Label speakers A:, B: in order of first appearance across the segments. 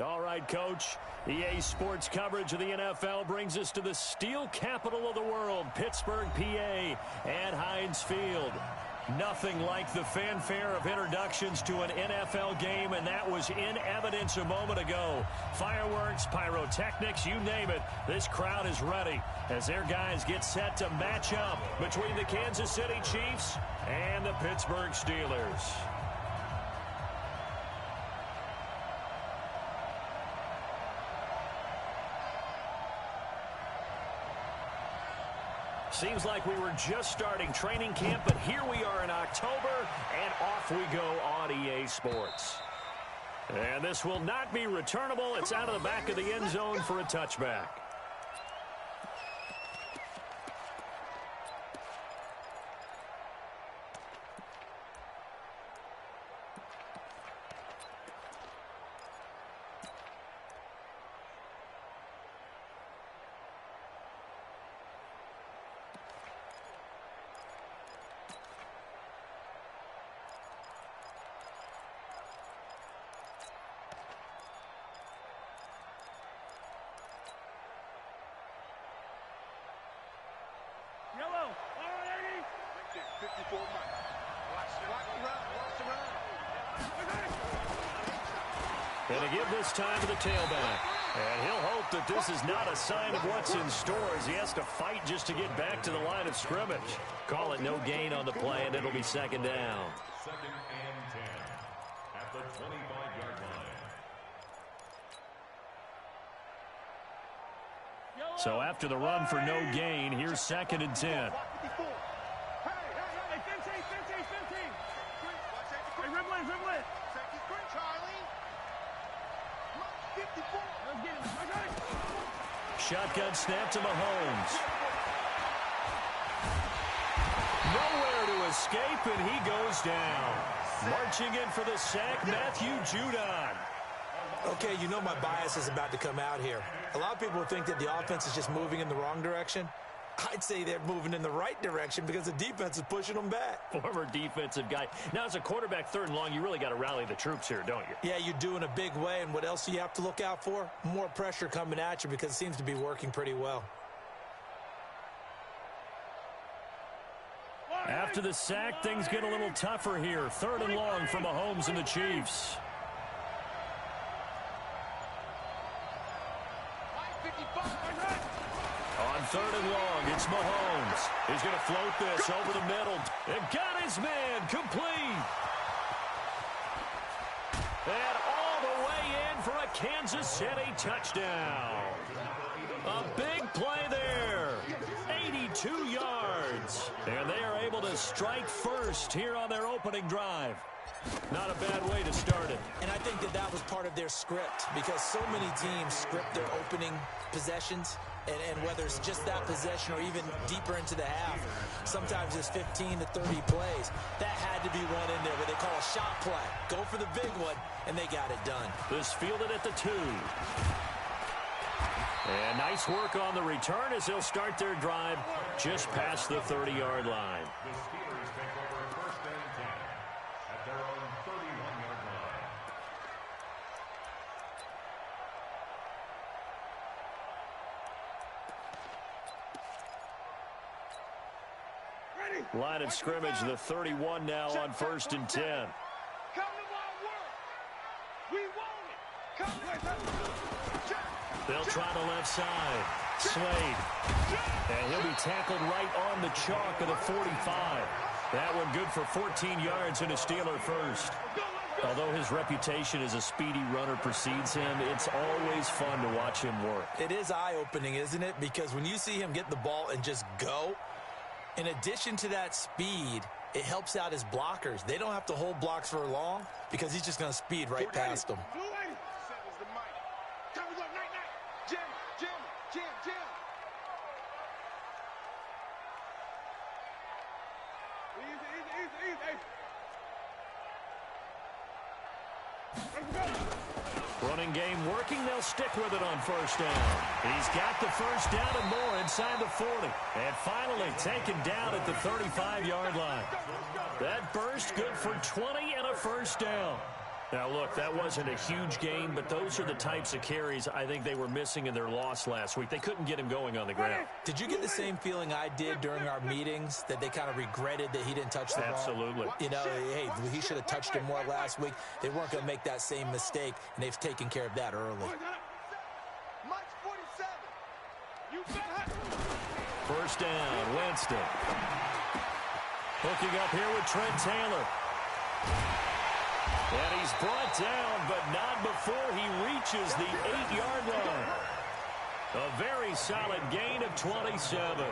A: All right, Coach. EA Sports coverage of the NFL brings us to the steel capital of the world, Pittsburgh, PA, and Heinz Field. Nothing like the fanfare of introductions to an NFL game, and that was in evidence a moment ago. Fireworks, pyrotechnics, you name it. This crowd is ready as their guys get set to match up between the Kansas City Chiefs and the Pittsburgh Steelers. Seems like we were just starting training camp, but here we are in October, and off we go on EA Sports. And this will not be returnable. It's out of the back of the end zone for a touchback.
B: Yellow, 54 Mike. Watch
A: And to give this time to the tailback. And he'll hope that this is not a sign of what's in store as he has to fight just to get back to the line of scrimmage. Call it no gain on the play, and it'll be second down.
C: Second and 10 at the 25-yard line.
A: So after the run for no gain, here's second and 10. Shotgun snap to Mahomes. Nowhere to escape, and he goes down. Marching in for the sack, Matthew Judon.
D: Okay, you know my bias is about to come out here. A lot of people think that the offense is just moving in the wrong direction. I'd say they're moving in the right direction because the defense is pushing them back.
A: Former defensive guy. Now, as a quarterback, third and long, you really got to rally the troops here, don't you?
D: Yeah, you do in a big way, and what else do you have to look out for? More pressure coming at you because it seems to be working pretty well.
A: After the sack, things get a little tougher here. Third and long for Mahomes and the Chiefs. On third and long, it's Mahomes. He's going to float this over the middle. And got his man complete. And all the way in for a Kansas City touchdown. A big play there. 82 yards. And they are able to strike first here on their opening drive. Not a bad way to start it.
D: And I think that was part of their script because so many teams script their opening possessions. And whether it's just that possession or even deeper into the half, sometimes it's 15 to 30 plays. That had to be one in there where they call a shot play. Go for the big one, and they got it done.
A: This fielded at the 2. And nice work on the return as they'll start their drive just past the 30-yard line.
C: The Steelers take over first and 10 at their own 31-yard line.
A: Line of scrimmage, the 31 now on first and 10. They'll try the left side. Slade. And he'll be tackled right on the chalk of the 45. That one good for 14 yards and a Steeler first. Although his reputation as a speedy runner precedes him, it's always fun to watch him work.
D: It is eye-opening, isn't it? Because when you see him get the ball and just go, in addition to that speed, it helps out his blockers. They don't have to hold blocks for long because he's just going to speed right past them.
A: Running game working. They'll stick with it on first down. He's got the first down and more inside the 40. And finally taken down at the 35-yard line. That burst good for 20 and a first down. Now, look, that wasn't a huge gain, but those are the types of carries I think they were missing in their loss last week. They couldn't get him going on the ground.
D: Did you get the same feeling I did during our meetings, that they kind of regretted that he didn't touch the ball?
A: Absolutely.
D: You know, hey, he should have touched him more last week. They weren't going to make that same mistake, and they've taken care of that early.
A: First down, Winston. Hooking up here with Trent Taylor. And he's brought down, but not before he reaches the 8-yard line. A very solid gain of 27.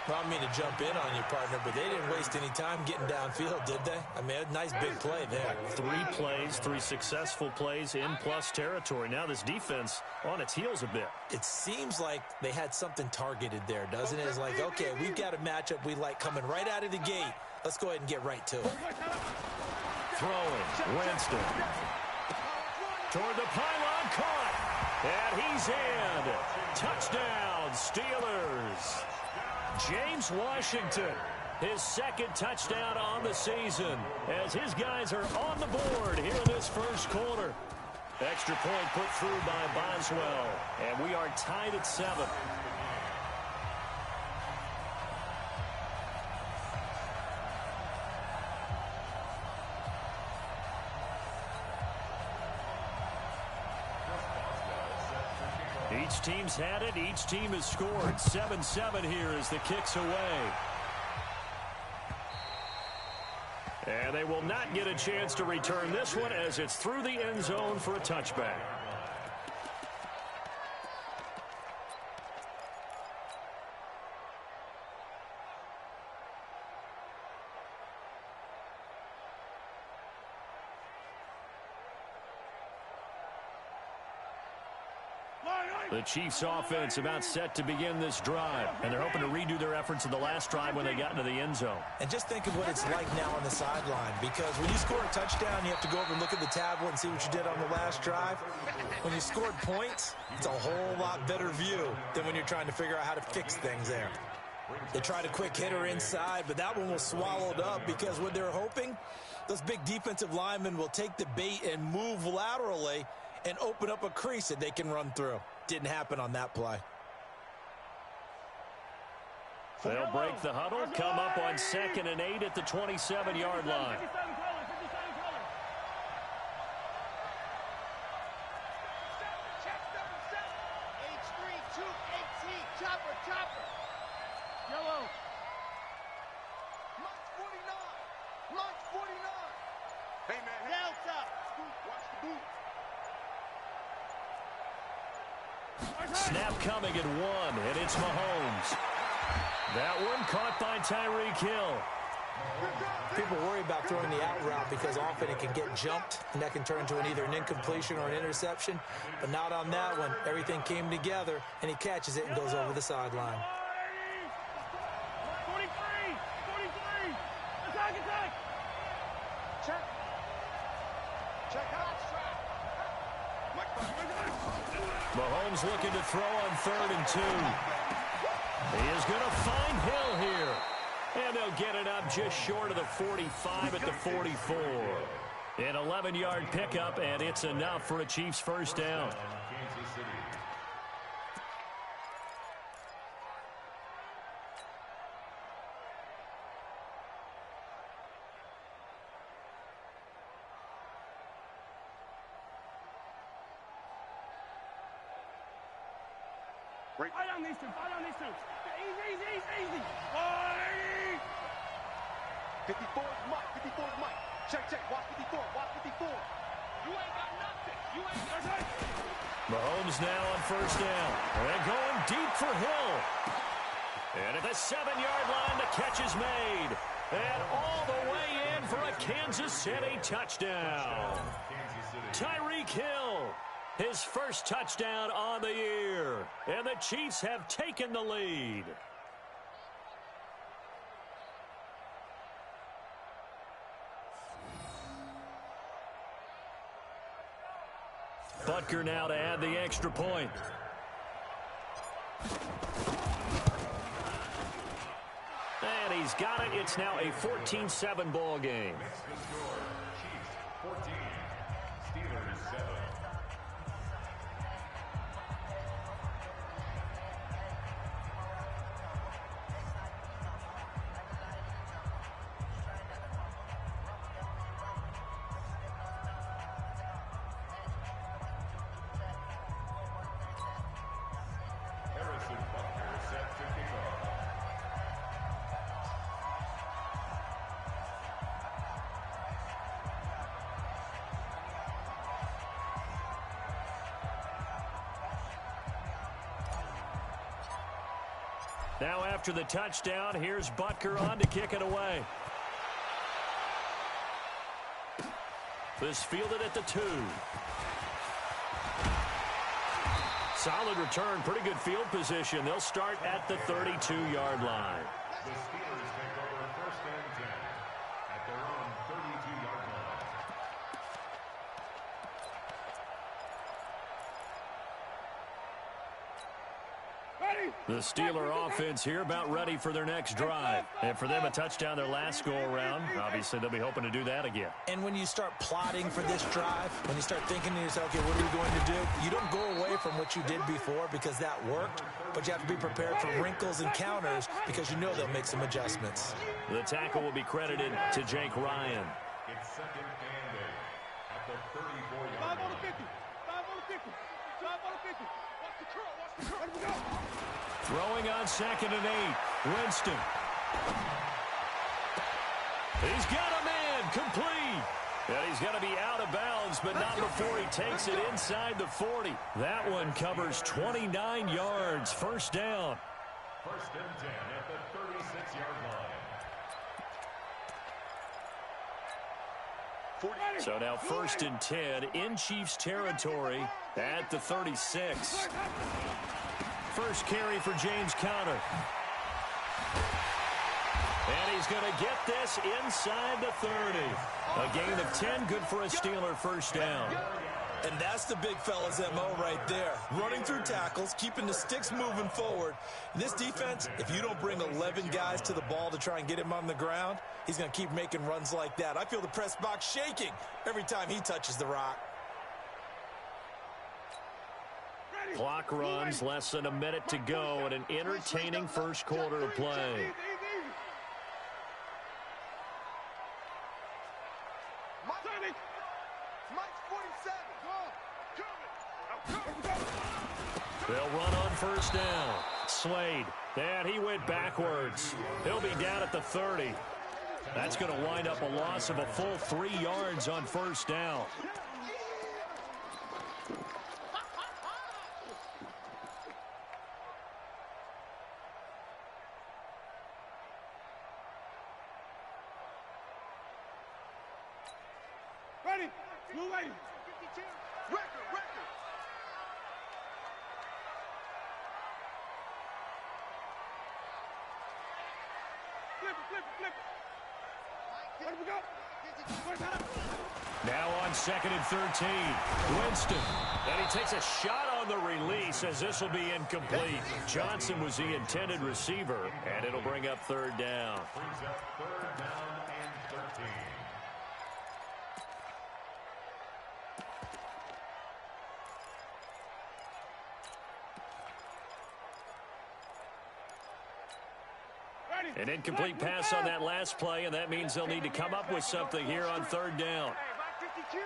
D: Well, I mean to jump in on you, partner, but they didn't waste any time getting downfield, did they? I mean, a nice big play there.
A: 3 plays, 3 successful plays in plus territory. Now this defense on its heels a bit.
D: It seems like they had something targeted there, doesn't it? It's like, okay, we've got a matchup we like coming right out of the gate. Let's go ahead and get right to it.
A: Throwing, Winston. Toward the pylon, caught. And he's in. Touchdown, Steelers. James Washington, his 2nd touchdown on the season, as his guys are on the board here in this first quarter. Extra point put through by Boswell, and we are tied at 7. Each team's had it. Each team has scored. 7-7 here as the kick's away. And they will not get a chance to return this one as it's through the end zone for a touchback. The Chiefs offense about set to begin this drive, and they're hoping to redo their efforts in the last drive when they got into the end zone.
D: And just think of what it's like now on the sideline, because when you score a touchdown, you have to go over and look at the tablet and see what you did on the last drive. When you scored points, it's a whole lot better view than when you're trying to figure out how to fix things there. They tried a quick hitter inside, but that one was swallowed up because what they're hoping, those big defensive linemen will take the bait and move laterally and open up a crease that they can run through. Didn't happen on that play.
A: They'll break the huddle, come up on 2nd and 8 at the 27-yard line. Snap coming at 1, and it's Mahomes. That one caught by Tyreek Hill.
D: People worry about throwing the out route because often it can get jumped, and that can turn into either an incompletion or an interception. But not on that one. Everything came together, and he catches it and goes over the sideline.
B: 43. Attack. Check out.
A: Mahomes looking to throw on 3rd and 2. He is going to find Hill here. And they'll get it up just short of the 45 at the 44. An 11-yard pickup, and it's enough for a Chiefs first down.
B: Fight on these two. Easy. 54 is Mike. Check. Watch 54. You ain't got nothing.
A: Mahomes now on first down. And going deep for Hill. And at the 7-yard line, the catch is made. And all the way in for a Kansas City touchdown. Tyreek Hill. His first touchdown on the year. And the Chiefs have taken the lead. Butker now to add the extra point. And he's got it. It's now a 14-7 ball game.
C: Chiefs 14,
A: Now after the touchdown, here's Butker on to kick it away. This fielded at the 2. Solid return, pretty good field position. They'll start at the 32-yard line.
C: The Steelers take over first and 10 at their own 32-yard line.
A: The Steeler offense here about ready for their next drive. And for them, a touchdown their last go-around. Obviously, they'll be hoping to do that again.
D: And when you start plotting for this drive, when you start thinking to yourself, okay, what are we going to do? You don't go away from what you did before because that worked, but you have to be prepared for wrinkles and counters because you know they'll make some adjustments.
A: The tackle will be credited to Jake Ryan.
C: It's second and 8 at the 34-yard
B: 5 on the
C: line.
B: 50. 5 on the 50. 5 on the 50. Watch the curl. Watch the curl. Let me go.
A: Throwing on second and 8. Winston. He's got a man complete. And he's going to be out of bounds, but not before he takes it inside the 40. That one covers 29 yards. First down.
C: First and 10 at the 36-yard line.
A: So now first and 10 in Chiefs territory at the 36. First carry for James Conner. And he's going to get this inside the 30. A gain of 10, good for a Steeler first down.
D: And that's the big fella's MO right there. Running through tackles, keeping the sticks moving forward. In this defense, if you don't bring 11 guys to the ball to try and get him on the ground, he's going to keep making runs like that. I feel the press box shaking every time he touches the rock.
A: Clock runs, less than a minute to go, and an entertaining first quarter of play. They'll run on first down. Slade, and he went backwards. He'll be down at the 30. That's going to wind up a loss of a full 3 yards on first down.
B: Ready. Blue lady. 52. Record. Flip it. Let him go.
A: Now on second and 13. Winston. And he takes a shot on the release as this will be incomplete. Johnson was the intended receiver, and it'll bring up third down.
C: Brings up third down and 13.
A: An incomplete pass on that last play, and that means they'll need to come up with something here on third down.
B: Hey, Mike 52.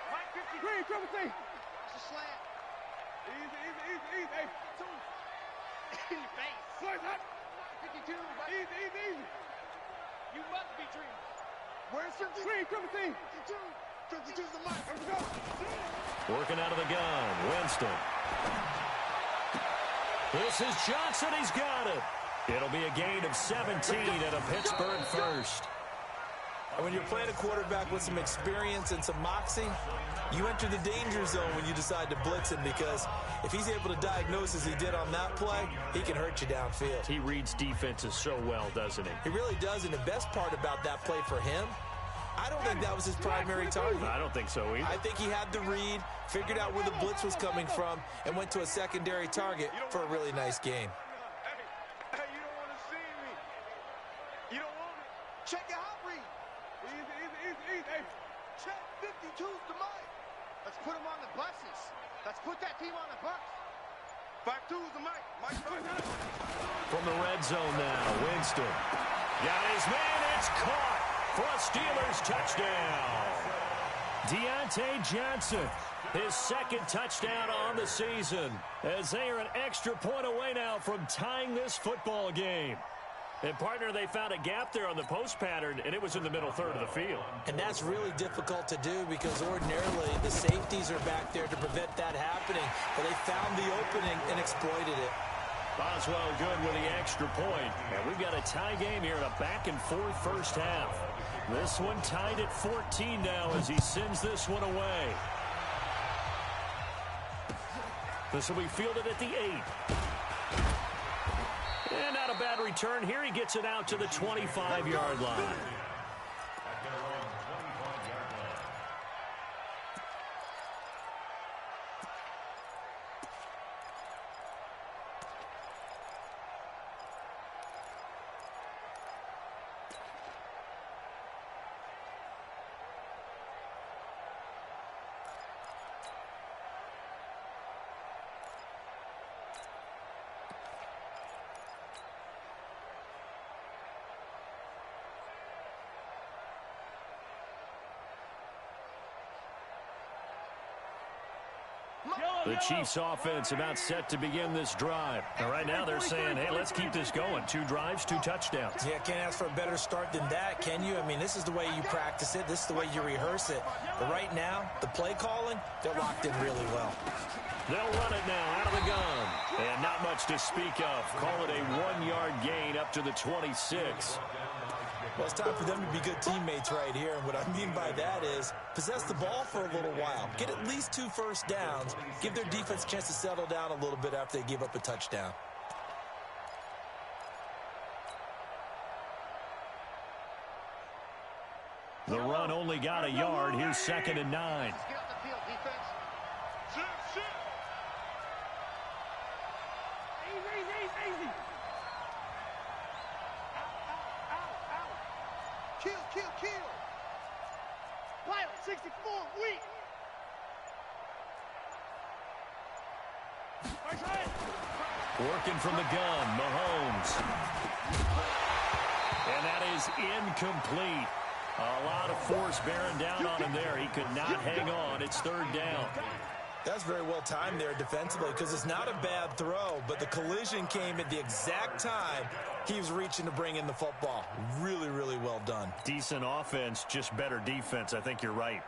B: Mike 53. Triple C. It's a slant. Easy. Hey, two. In your face. Slant up. 52. Easy. You must be dreaming. Where's 53? Triple C. 52. 52's the mic. Here we go.
A: Working out of the gun. Winston. This is Johnson. He's got it. It'll be a gain of 17 and a Pittsburgh first.
D: And when you're playing a quarterback with some experience and some moxie, you enter the danger zone when you decide to blitz him, because if he's able to diagnose as he did on that play, he can hurt you downfield.
A: He reads defenses so well, doesn't he?
D: He really does, and the best part about that play for him, I don't think that was his primary target.
A: I don't think so either.
D: I think he had the read, figured out where the blitz was coming from, and went to a secondary target for a really nice game.
B: Check your hot read. Easy. Hey, check 52's the mic. Let's put him on the buses. Let's put that team on the bus. 52's the mic.
A: From the red zone now, Winston. Got his man. It's caught for a Steelers touchdown. Deontay Johnson, his second touchdown on the season, as they are an extra point away now from tying this football game. And, partner, they found a gap there on the post pattern, and it was in the middle third of the field.
D: And that's really difficult to do because ordinarily the safeties are back there to prevent that happening. But they found the opening and exploited it.
A: Boswell good with the extra point. And we've got a tie game here in a back-and-forth first half. This one tied at 14 now as he sends this one away. This will be fielded at the 8. And not a bad return here. He gets it out to the 25-yard line. The Chiefs offense about set to begin this drive. And right now they're saying, hey, let's keep this going. 2 drives, 2 touchdowns.
D: Yeah, can't ask for a better start than that, can you? I mean, this is the way you practice it. This is the way you rehearse it. But right now, the play calling, they're locked in really well.
A: They'll run it now out of the gun. And not much to speak of. Call it a 1-yard gain up to the 26.
D: Well, it's time for them to be good teammates right here. And what I mean by that is possess the ball for a little while. Get at least 2 first downs. Give their defense a chance to settle down a little bit after they give up a touchdown.
A: The run only got a yard. Here's 2nd and 9.
B: Kill. Pilot 64, weak.
A: Working from the gun, Mahomes. And that is incomplete. A lot of force bearing down on him there. He could not hang on. It's 3rd down.
D: That's very well timed there defensively because it's not a bad throw, but the collision came at the exact time he was reaching to bring in the football. Really, really well done.
A: Decent offense, just better defense. I think you're right.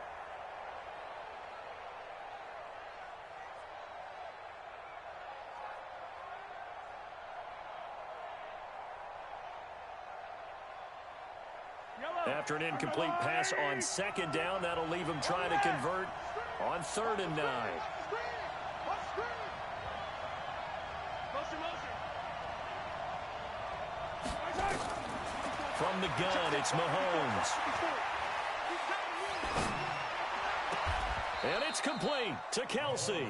A: After an incomplete pass on 2nd down, that'll leave him trying to convert on 3rd and 9. From the gun, it's Mahomes. And it's complete to Kelsey.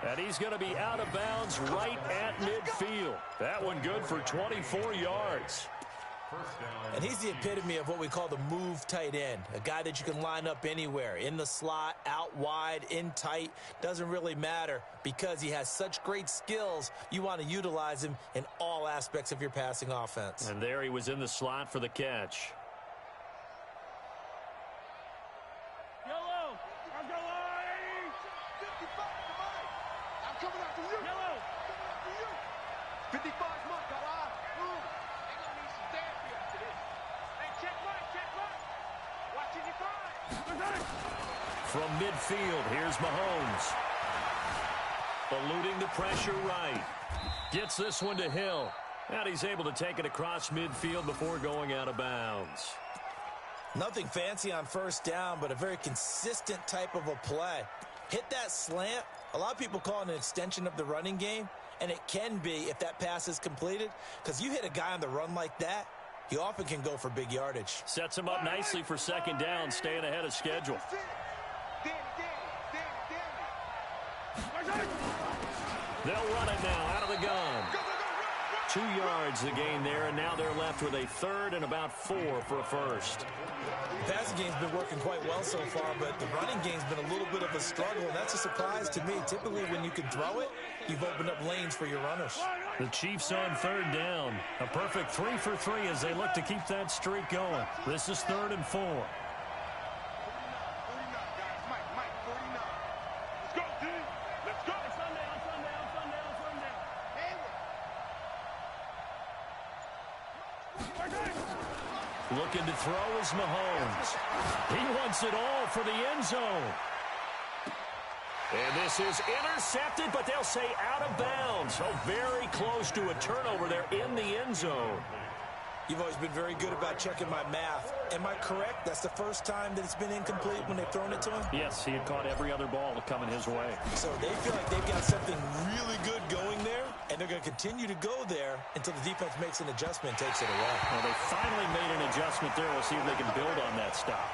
A: And he's going to be out of bounds right at midfield. That one good for 24 yards.
D: And he's the epitome of what we call the move tight end. A guy that you can line up anywhere. In the slot, out wide, in tight. Doesn't really matter because he has such great skills. You want to utilize him in all aspects of your passing offense.
A: And there he was in the slot for the catch.
B: Yellow. I'm going. 55. I'm coming after you. Yellow. 55 mark.
A: From midfield, here's Mahomes. Eluding the pressure right. Gets this one to Hill. And he's able to take it across midfield before going out of bounds.
D: Nothing fancy on 1st down, but a very consistent type of a play. Hit that slant. A lot of people call it an extension of the running game, and it can be if that pass is completed, because you hit a guy on the run like that, he often can go for big yardage.
A: Sets him up nicely for 2nd down, staying ahead of schedule. They'll run it now out of the gun. 2 yards the gain there, and now they're left with a 3rd and about 4 for a first.
D: The passing game's been working quite well so far, but the running game's been a little bit of a struggle, and that's a surprise to me. Typically, when you can throw it, you've opened up lanes for your runners.
A: The Chiefs on 3rd down. A perfect 3 for 3 as they look to keep that streak going. This is 3rd and 4. Looking to throw is Mahomes. He wants it all for the end zone. And this is intercepted, but they'll say out of bounds. So very close to a turnover there in the end zone.
D: You've always been very good about checking my math. Am I correct? That's the first time that it's been incomplete when they've thrown it to him?
A: Yes, he had caught every other ball coming his way.
D: So they feel like they've got something really good going there, and they're going to continue to go there until the defense makes an adjustment and takes it away.
A: Well, they finally made an adjustment there. We'll see if they can build on that stop.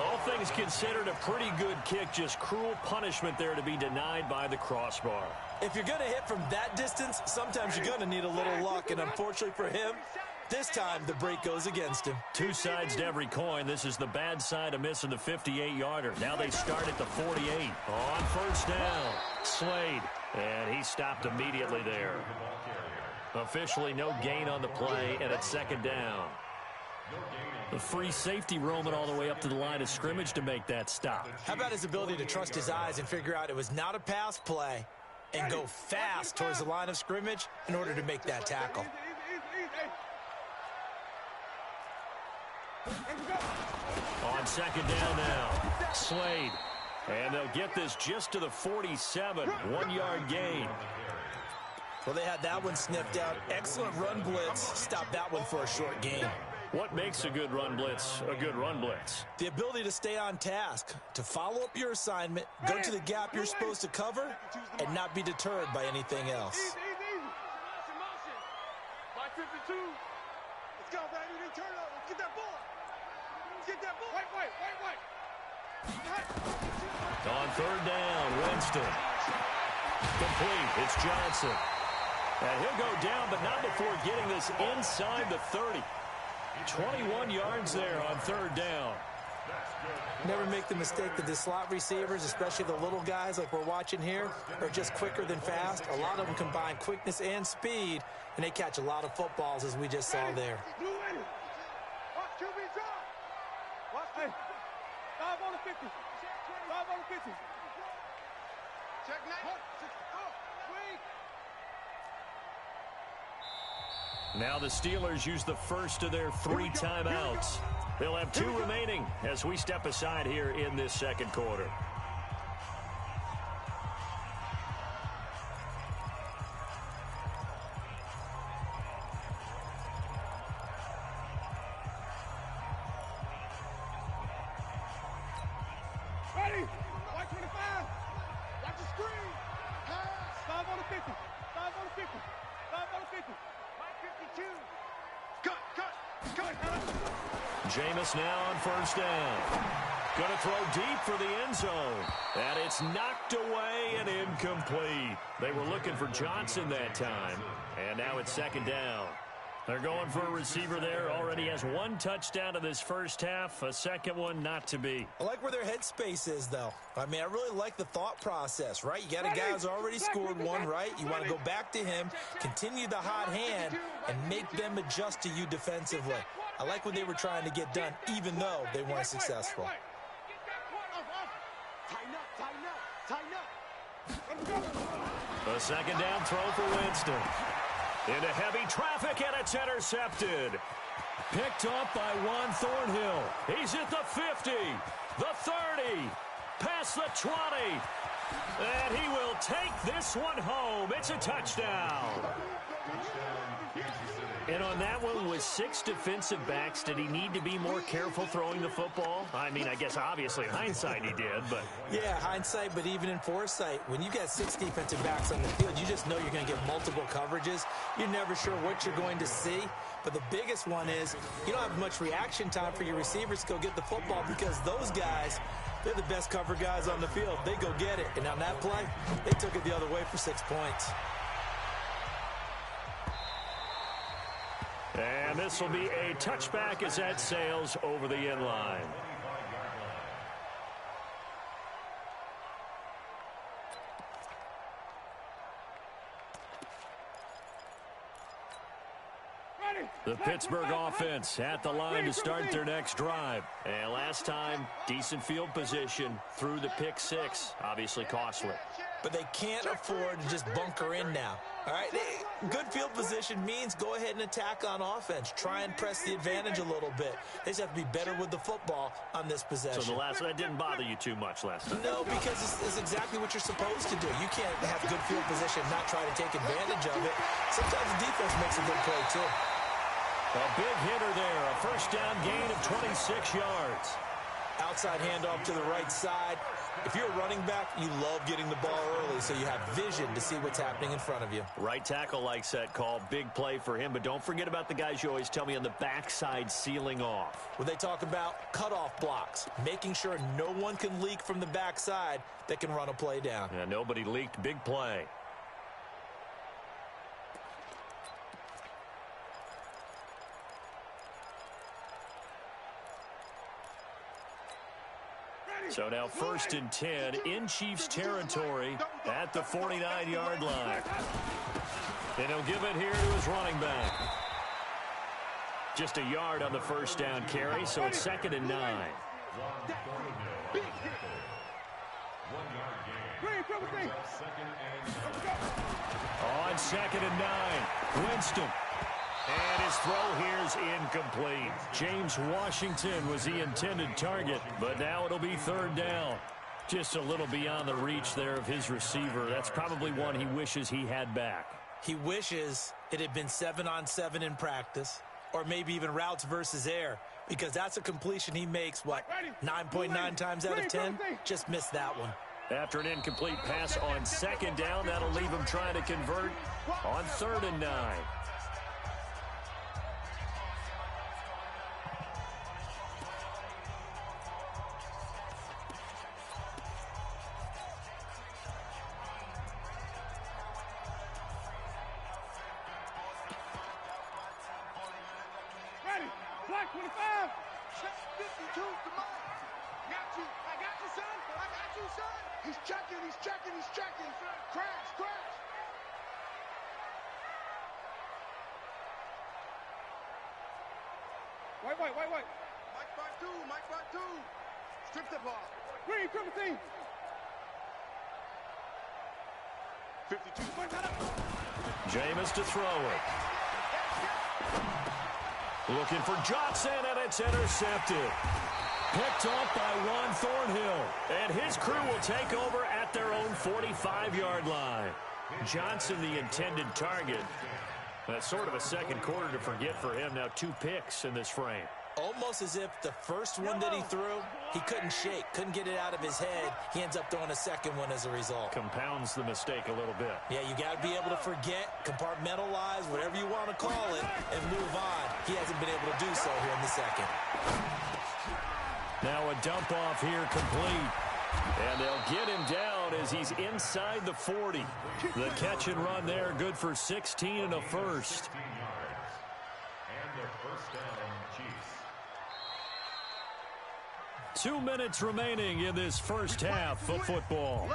A: All things considered, a pretty good kick. Just cruel punishment there to be denied by the crossbar.
D: If you're going to hit from that distance, sometimes you're going to need a little luck, and unfortunately for him, this time, the break goes against him.
A: Two sides to every coin. This is the bad side of missing the 58-yarder. Now they start at the 48. On first down, Slade. And he stopped immediately there. Officially no gain on the play, and it's second down. The free safety roaming all the way up to the line of scrimmage to make that stop.
D: How about his ability to trust his eyes and figure out it was not a pass play and go fast towards the line of scrimmage in order to make that tackle?
A: On second down now, Slade. And they'll get this just to the 47, 1-yard gain.
D: Well, they had that one sniffed out. Excellent run blitz. Stop that one for a short gain.
A: What makes a good run blitz a good run blitz?
D: The ability to stay on task, to follow up your assignment, go to the gap you're supposed to cover, and not be deterred by anything else.
B: Easy. By 52. Let's go, baby. Turn it up. Let's get that ball. Get that ball. White.
A: On third down, Winston. Complete. It's Johnson. And he'll go down, but not before getting this inside the 30. 21 yards there on third down.
D: Never make the mistake that the slot receivers, especially the little guys like we're watching here, are just quicker than fast. A lot of them combine quickness and speed, and they catch a lot of footballs, as we just saw there.
B: Hey, 5 on the 50. 5 on the 50. Check 9.
A: Now the Steelers use the first of their 3 timeouts. They'll have 2 remaining as we step aside here in this second quarter.
B: Ready? White 25. Watch the screen. 5 on the 50. 5 on the 50. 5 on the 50. White 52. Cut.
A: Jameis now on first down. Going to throw deep for the end zone. And it's knocked away and incomplete. They were looking for Johnson that time. And now it's second down. They're going for a receiver there. Already has 1 touchdown in this first half. A second one not to be.
D: I like where their headspace is, though. I mean, I really like the thought process, right? You got a guy who's already scored 1, right? You want to go back to him, continue the hot hand, and make them adjust to you defensively. I like what they were trying to get done, even though they weren't successful.
A: A second down throw for Winston. Into heavy traffic, and it's intercepted. Picked up by Juan Thornhill. He's at the 50, the 30, past the 20. And he will take this one home. It's a touchdown. And on that one, with 6 defensive backs, did he need to be more careful throwing the football? I mean, I guess obviously in hindsight he did, but...
D: Yeah, hindsight, but even in foresight, when you got 6 defensive backs on the field, you just know you're going to get multiple coverages. You're never sure what you're going to see. But the biggest one is you don't have much reaction time for your receivers to go get the football because those guys, they're the best cover guys on the field. They go get it. And on that play, they took it the other way for 6 points.
A: And this will be a touchback as that sails over the end line. The Pittsburgh offense at the line to start their next drive. And last time, decent field position through the pick 6. Obviously costly.
D: but they can't afford to just bunker in now. All right, good field position means go ahead and attack on offense. Try and press the advantage a little bit. They just have to be better with the football on this possession.
A: So that didn't bother you too much last time?
D: No, because it's exactly what you're supposed to do. You can't have good field position and not try to take advantage of it. Sometimes the defense makes a good play, too.
A: A big hitter there, a first down gain of 26 yards.
D: Outside handoff to the right side. If you're a running back, you love getting the ball early so you have vision to see what's happening in front of you.
A: Right tackle likes that call. Big play for him, but don't forget about the guys you always tell me on the backside sealing off.
D: When they talk about cutoff blocks, making sure no one can leak from the backside that can run a play down.
A: Yeah, nobody leaked. Big play. So now 1st and 10 in Chiefs territory at the 49-yard line. And he'll give it here to his running back. Just a yard on the first down carry, so it's 2nd and 9. On 2nd and 9, Winston. And his throw here is incomplete. James Washington was the intended target, but now it'll be 3rd down. Just a little beyond the reach there of his receiver. That's probably one he wishes he had back.
D: He wishes it had been 7-on-7 in practice, or maybe even routes versus air, because that's a completion he makes, 9.9 times out of 10? Just missed that one.
A: After an incomplete pass on 2nd down, that'll leave him trying to convert on 3rd and 9.
B: Black 25. 52, come on. Got you. I got you, son. I got you, son. He's checking, he's checking, he's checking. Crash, crash. Wait. Mike part two. Strip the ball. Green, triple team. 52.
A: Jameis to throw it. Looking for Johnson, and it's intercepted. Picked off by Juan Thornhill. And his crew will take over at their own 45-yard line. Johnson, the intended target. That's sort of a second quarter to forget for him. Now 2 picks in this frame.
D: Almost as if the first one that he threw, he couldn't shake, couldn't get it out of his head. He ends up throwing a second one as a result.
A: Compounds the mistake a little bit.
D: Yeah, you got to be able to forget, compartmentalize, whatever you want to call it, and move on. He hasn't been able to do so here in the second.
A: Now a dump off here complete. And they'll get him down as he's inside the 40. The catch and run there, good for 16 and a first.
C: And the first down, Chiefs.
A: 2 minutes remaining in this first half of football.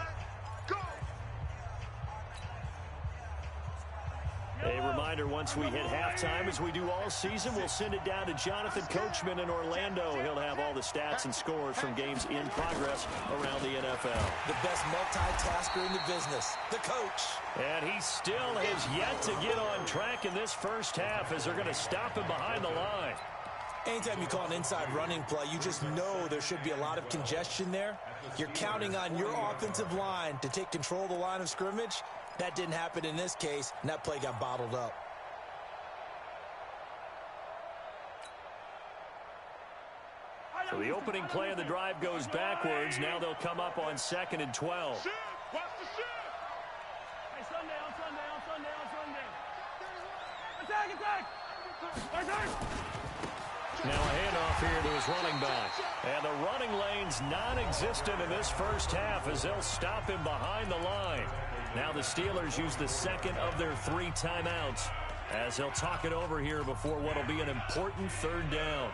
A: A reminder, once we hit halftime, as we do all season, we'll send it down to Jonathan Coachman in Orlando. He'll have all the stats and scores from games in progress around the NFL.
D: The best multitasker in the business, the coach.
A: And he still has yet to get on track in this first half as they're going to stop him behind the line.
D: Anytime you call an inside running play, you just know there should be a lot of congestion there. You're counting on your offensive line to take control of the line of scrimmage. That didn't happen in this case, and that play got bottled up.
A: So the opening play of the drive goes backwards. Now they'll come up on 2nd and 12.
B: Watch the shit. Hey, Sunday. Attack.
A: Now a handoff here to his running back. And the running lane's non-existent in this first half as they'll stop him behind the line. Now the Steelers use the second of their 3 timeouts as they'll talk it over here before what will be an important 3rd down.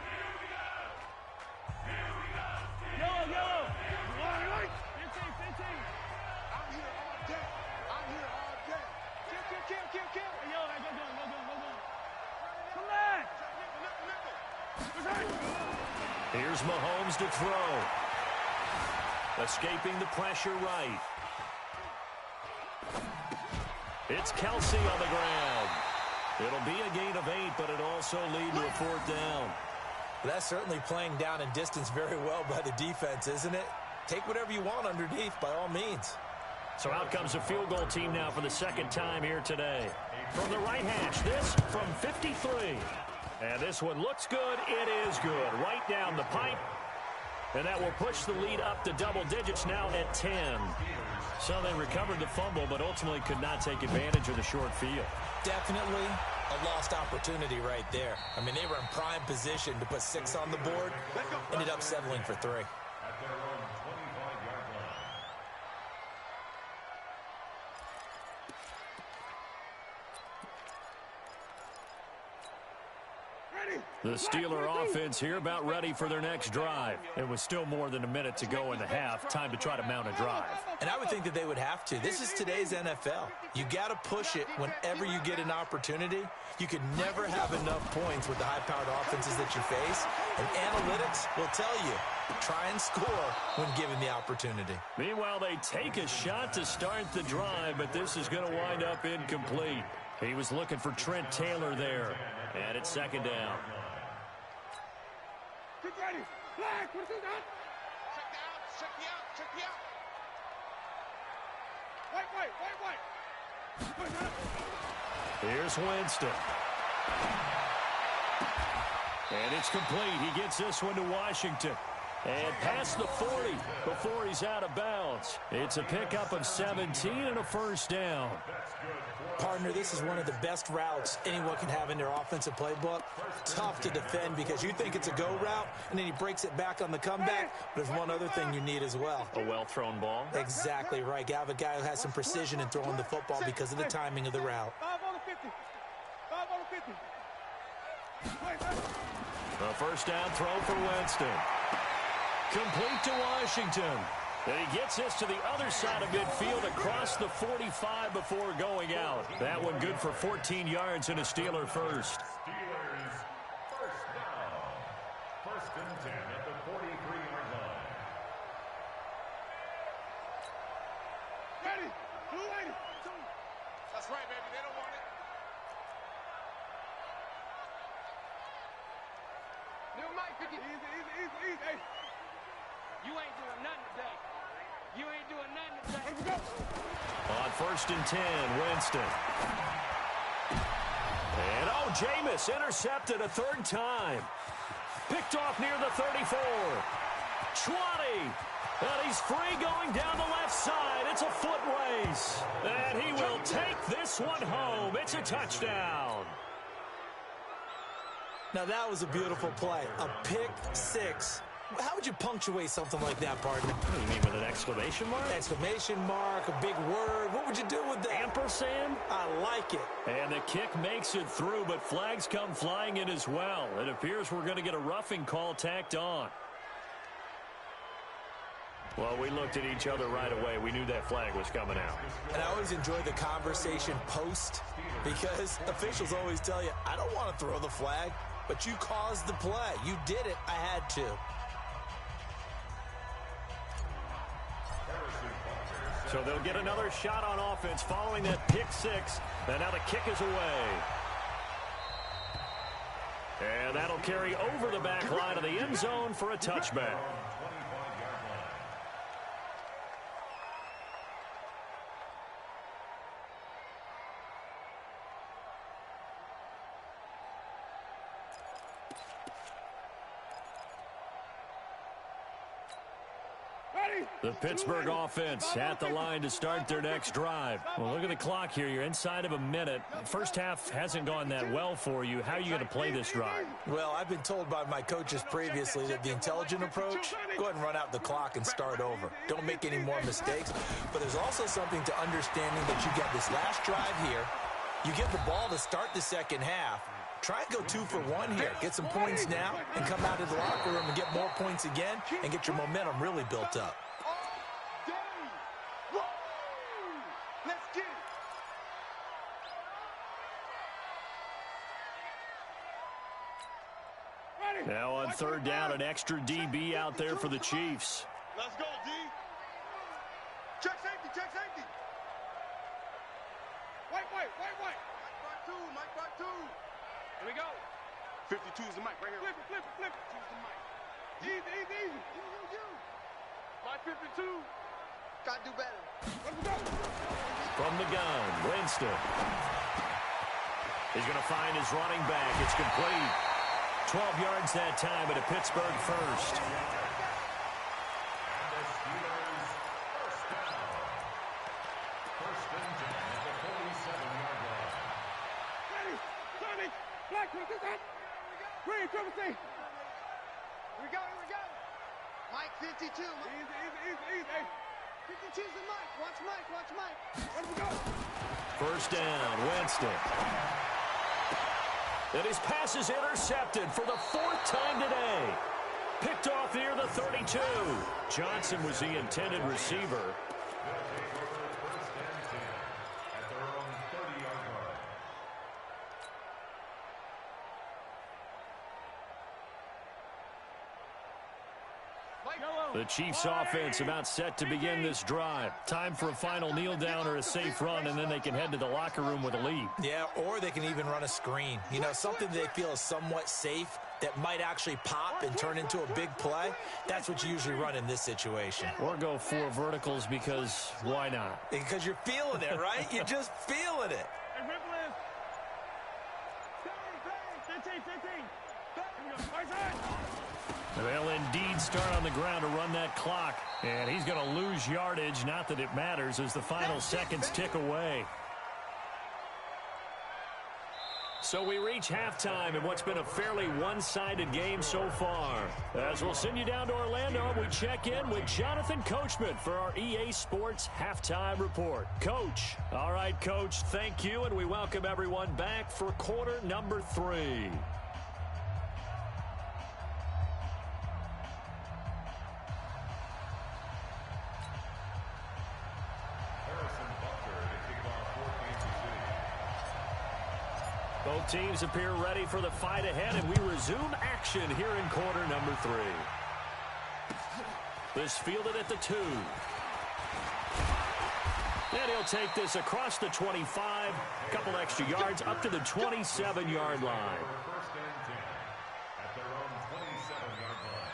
B: Yellow. 15. I'm here all day. Kill. Yo, go. Come back.
A: Here's Mahomes to throw. Escaping the pressure right. It's Kelsey on the ground. It'll be a gain of 8, but it'll also lead to a 4th down.
D: That's certainly playing down and distance very well by the defense, isn't it? Take whatever you want underneath by all means.
A: So out comes a field goal team now for the 2nd time here today. From the right hash, this from 53. And this one looks good. It is good. Right down the pipe. And that will push the lead up to double digits now at 10. So they recovered the fumble, but ultimately could not take advantage of the short field.
D: Definitely a lost opportunity right there. I mean, they were in prime position to put 6 on the board. Ended up settling for 3.
C: At their own 25-yard line.
A: The Steeler offense here about ready for their next drive. It was still more than a minute to go in the half. Time to try to mount a drive.
D: And I would think that they would have to. This is today's NFL. You got to push it whenever you get an opportunity. You can never have enough points with the high-powered offenses that you face. And analytics will tell you, try and score when given the opportunity.
A: Meanwhile, they take a shot to start the drive, but this is going to wind up incomplete. He was looking for Trent Taylor there. And it's 2nd down.
B: Get ready. Flag. What is that? Check the out. White.
A: Here's Winston. And it's complete. He gets this one to Washington. And past the 40 before he's out of bounds. It's a pickup of 17 and a 1st down.
D: Partner, this is one of the best routes anyone can have in their offensive playbook. Tough to defend because you think it's a go route, and then he breaks it back on the comeback. But there's one other thing you need as well.
A: A well-thrown ball.
D: Exactly right. You have a guy who has some precision in throwing the football because of the timing of the route.
B: 5 on the 50.
A: A 1st down throw for Winston. Complete to Washington. And he gets this to the other side of midfield across the 45 before going out. That one good for 14 yards and a Steeler first.
C: Steelers first down. 1st and 10 at the 43-yard line.
B: Ready. 280. That's right, baby. They don't want it. New Mike, easy. Hey. You ain't doing nothing today. Let's go.
A: On 1st and 10, Winston. And Jameis intercepted a 3rd time. Picked off near the 34. 20. And he's free going down the left side. It's a foot race. And he will take this one home. It's a touchdown.
D: Now, that was a beautiful play. A pick 6. How would you punctuate something like that, partner?
A: What do you mean, with an exclamation mark?
D: Exclamation mark, a big word. What would you do with that?
A: Ampersand?
D: I like it.
A: And the kick makes it through, but flags come flying in as well. It appears we're going to get a roughing call tacked on. Well, we looked at each other right away. We knew that flag was coming out.
D: And I always enjoy the conversation post because officials always tell you, I don't want to throw the flag, but you caused the play. You did it. I had to.
A: So they'll get another shot on offense following that pick 6. And now the kick is away. And that'll carry over the back line of the end zone for a touchback. The Pittsburgh offense at the line to start their next drive. Well, look at the clock here. You're inside of a minute. First half hasn't gone that well for you. How are you going to play this drive?
D: Well, I've been told by my coaches previously that the intelligent approach, go ahead and run out the clock and start over. Don't make any more mistakes. But there's also something to understanding that you get this last drive here. You get the ball to start the second half. Try and go 2 for 1 here. Get some points now and come out of the locker room and get more points again and get your momentum really built up.
A: Now on 3rd down, an extra DB out there for the Chiefs.
B: Let's go, D. Check safety. White. Mike part two. Here we go. 52 is the mic right here. Flip it. Choose the mic. Easy. You. My 52. Gotta do better. Let's go.
A: From the gun, Winston. He's going to find his running back. It's complete. 12 yards that time, and a Pittsburgh first.
B: Black, look at that. Green, triple C. Here we go. Mike 52. Easy. 52's the Mike. Watch Mike. Let him go.
A: First down, Winston. And his pass is intercepted for the fourth time today. Picked off near the 32. Johnson was the intended receiver. The Chiefs offense about set to begin this drive. Time for a final kneel down or a safe run, and then they can head to the locker room with a lead.
D: Yeah, or they can even run a screen. You know, something they feel is somewhat safe that might actually pop and turn into a big play. That's what you usually run in this situation.
A: Or go 4 verticals because why not?
D: Because you're feeling it, right? You're just feeling it.
A: They'll indeed start on the ground to run that clock. And he's going to lose yardage. Not that it matters as the final seconds tick away. So we reach halftime in what's been a fairly one-sided game so far. As we'll send you down to Orlando, we check in with Jonathan Coachman for our EA Sports Halftime Report. Coach. All right, Coach, thank you, and we welcome everyone back for quarter number 3. Both teams appear ready for the fight ahead, and we resume action here in quarter number 3. This fielded at the 2. And he'll take this across the 25, a couple extra yards up to the 27-yard line.
C: First and 10 at their own 27-yard line.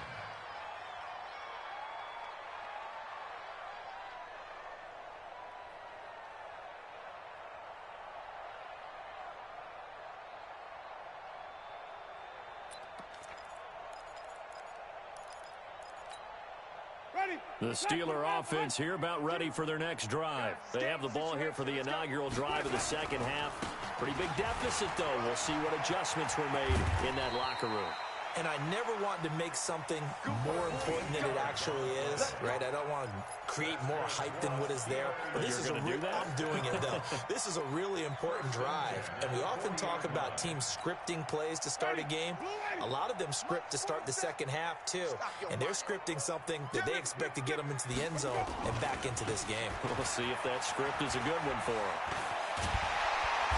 A: The Steeler offense here about ready for their next drive. They have the ball here for the inaugural drive of the second half. Pretty big deficit, though. We'll see what adjustments were made in that locker room.
D: And I never want to make something more important than it actually is, right? I don't want to create more hype than what is there. But this is I'm doing it, though. This is a really important drive. And we often talk about teams scripting plays to start a game. A lot of them script to start the second half, too. And they're scripting something that they expect to get them into the end zone and back into this game.
A: We'll see if that script is a good one for them.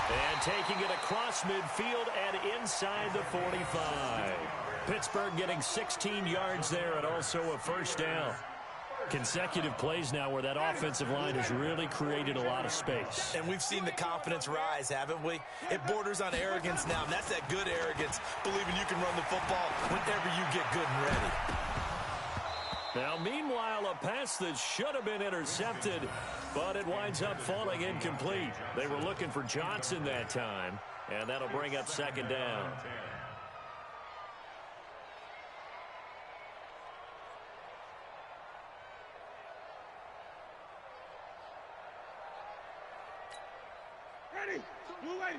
A: And taking it across midfield and inside the 45. Pittsburgh getting 16 yards there and also a first down. Consecutive plays now where that offensive line has really created a lot of space.
D: And we've seen the confidence rise, haven't we? It borders on arrogance now, and that's that good arrogance, believing you can run the football whenever you get good and ready.
A: Now, meanwhile, a pass that should have been intercepted, but it winds up falling incomplete. They were looking for Johnson that time, and that'll bring up second down.
B: Ready? Blue lady.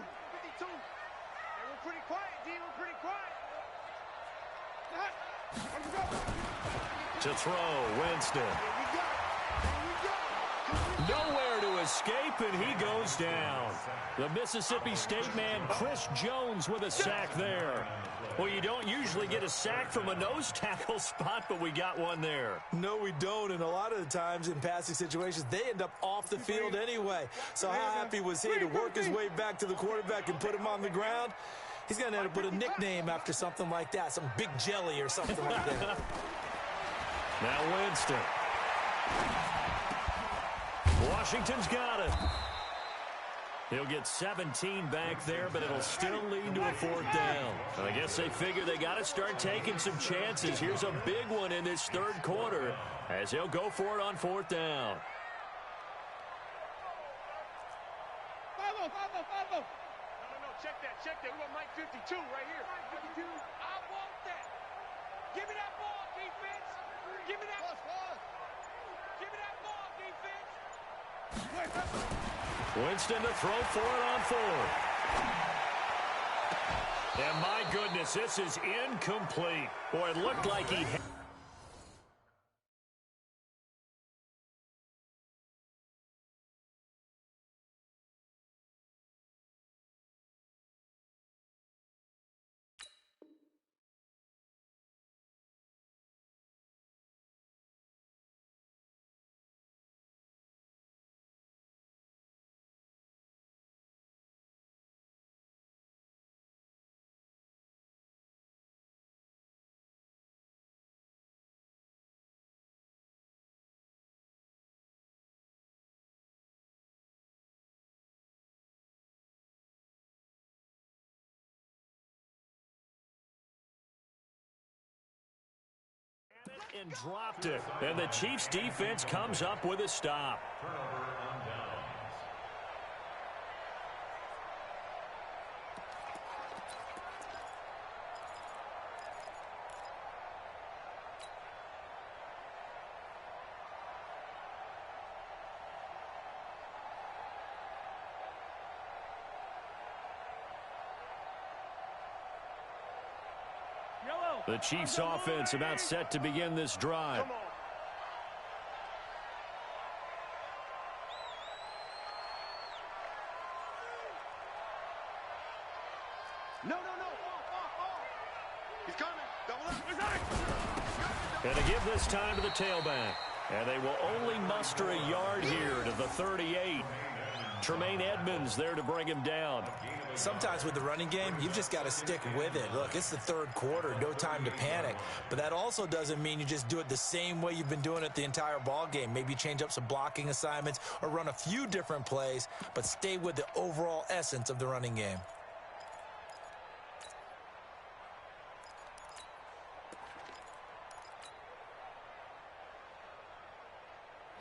B: 52. They were pretty quiet, D. We're pretty quiet. Let's go.
A: To throw, Winston. Nowhere to escape, and he goes down. The Mississippi State man, Chris Jones, with a sack there. Well, you don't usually get a sack from a nose tackle spot, but we got one there.
D: No, we don't, and a lot of the times in passing situations, they end up off the field anyway. So how happy was he to work his way back to the quarterback and put him on the ground? He's going to end up with a nickname after something like that, some Big Jelly or something like that.
A: Now Winston. Washington's got it. He'll get 17 back there, but it'll still lead to a 4th down. I guess they figure they got to start taking some chances. Here's a big one in this 3rd quarter as he'll go for it on 4th down.
B: Follow. No, check that. We got Mike 52 right here. Mike 52. I want that. Give me that ball, defense. Give me that. Give me that ball, defense.
A: Winston to throw for it on 4th. And my goodness, this is incomplete. Boy, it looked like he had... and dropped it. And the Chiefs defense comes up with a stop.
C: Turnover on downs.
A: The Chiefs offense about set to begin this drive.
B: No. He's coming. Double up.
A: And to give this time to the tailback. And they will only muster a yard here to the 38. Tremaine Edmonds there to bring him down.
D: Sometimes with the running game, you've just got to stick with it. Look, it's the 3rd quarter, no time to panic. But that also doesn't mean you just do it the same way you've been doing it the entire ball game. Maybe change up some blocking assignments or run a few different plays, but stay with the overall essence of the running game.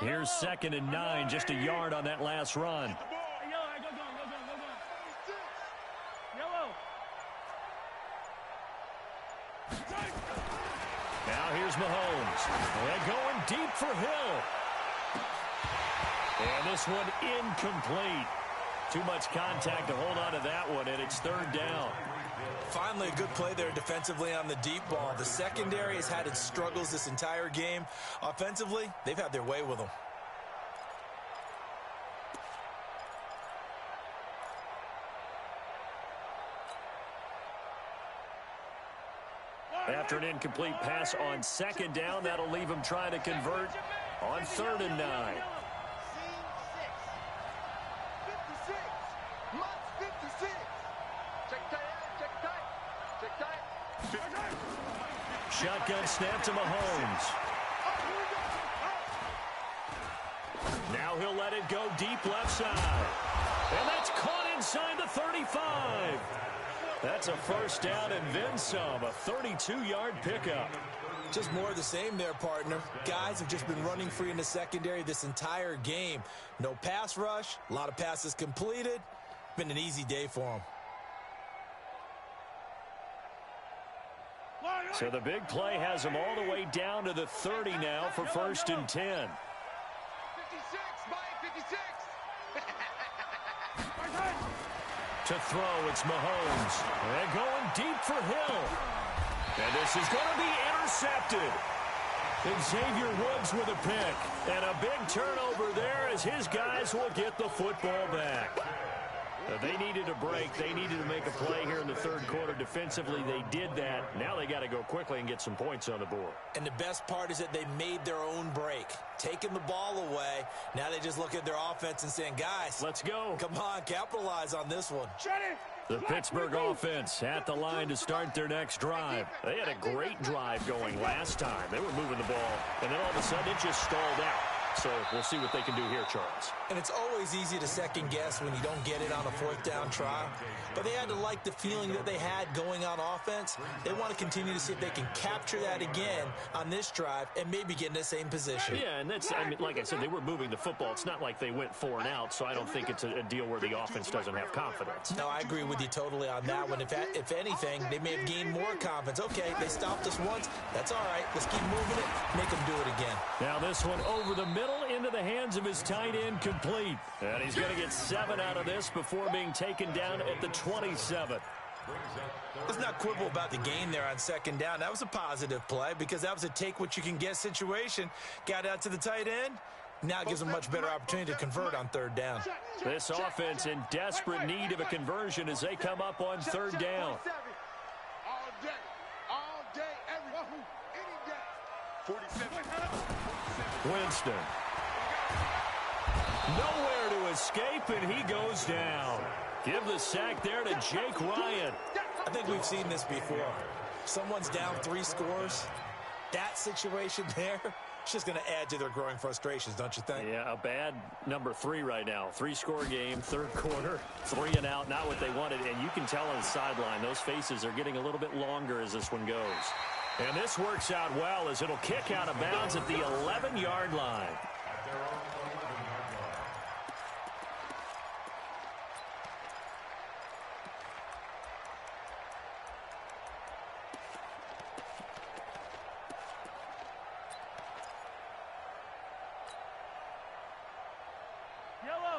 A: Here's 2nd and 9, just a yard on that last run. Now here's Mahomes. And going deep for Hill. And this one incomplete. Too much contact to hold on to that one, and it's 3rd down.
D: Finally, a good play there defensively on the deep ball. The secondary has had its struggles this entire game. Offensively, they've had their way with them.
A: After an incomplete pass on 2nd down, that'll leave him trying to convert on 3rd and 9. Shotgun snap to Mahomes. Now he'll let it go deep left side. And that's caught inside the 35. That's a 1st down and then some, a 32-yard pickup.
D: Just more of the same there, partner. Guys have just been running free in the secondary this entire game. No pass rush, a lot of passes completed. Been an easy day for them.
A: So the big play has them all the way down to the 30 now for 1st and 10.
B: 56, Mike, 56.
A: To throw, it's Mahomes. And going deep for Hill. And this is going to be intercepted. Xavier Woods with a pick. And a big turnover there as his guys will get the football back. They needed a break. They needed to make a play here in the 3rd quarter. Defensively, they did that. Now they got to go quickly and get some points on the board.
D: And the best part is that they made their own break. Taking the ball away. Now they just look at their offense and saying, guys,
A: let's go.
D: Come on, capitalize on this one.
A: The Pittsburgh offense at the line to start their next drive. They had a great drive going last time. They were moving the ball, and then all of a sudden it just stalled out. So we'll see what they can do here, Charles.
D: And it's always easy to second guess when you don't get it on a fourth down try. But they had to like the feeling that they had going on offense. They want to continue to see if they can capture that again on this drive and maybe get in the same position.
A: Yeah, and that's, I mean, like I said, they were moving the football. It's not like they went 4 and out, so I don't think it's a deal where the offense doesn't have confidence.
D: No, I agree with you totally on that one. If anything, they may have gained more confidence. Okay, they stopped us once. That's all right. Let's keep moving it. Make them do it again.
A: Now this one over the middle into the hands of his tight end, complete. And he's going to get 7 out of this before being taken down at the 27.
D: Let's not quibble about the gain there on second down. That was a positive play because that was a take-what-you-can-get situation. Got out to the tight end. Now it gives them a much better opportunity to convert on third down.
A: This offense in desperate need of a conversion as they come up on third down.
B: All day, any day. 47.
A: Winston. Nowhere to escape, and he goes down. Give the sack there to Jake Ryan.
D: I think we've seen this before. Someone's down 3 scores. That situation there, it's just going to add to their growing frustrations, don't you think?
A: Yeah, a bad number 3 right now. 3-score game, third quarter, 3 and out, not what they wanted. And you can tell on the sideline, those faces are getting a little bit longer as this one goes. And this works out well as it'll kick out of bounds at the 11-yard line.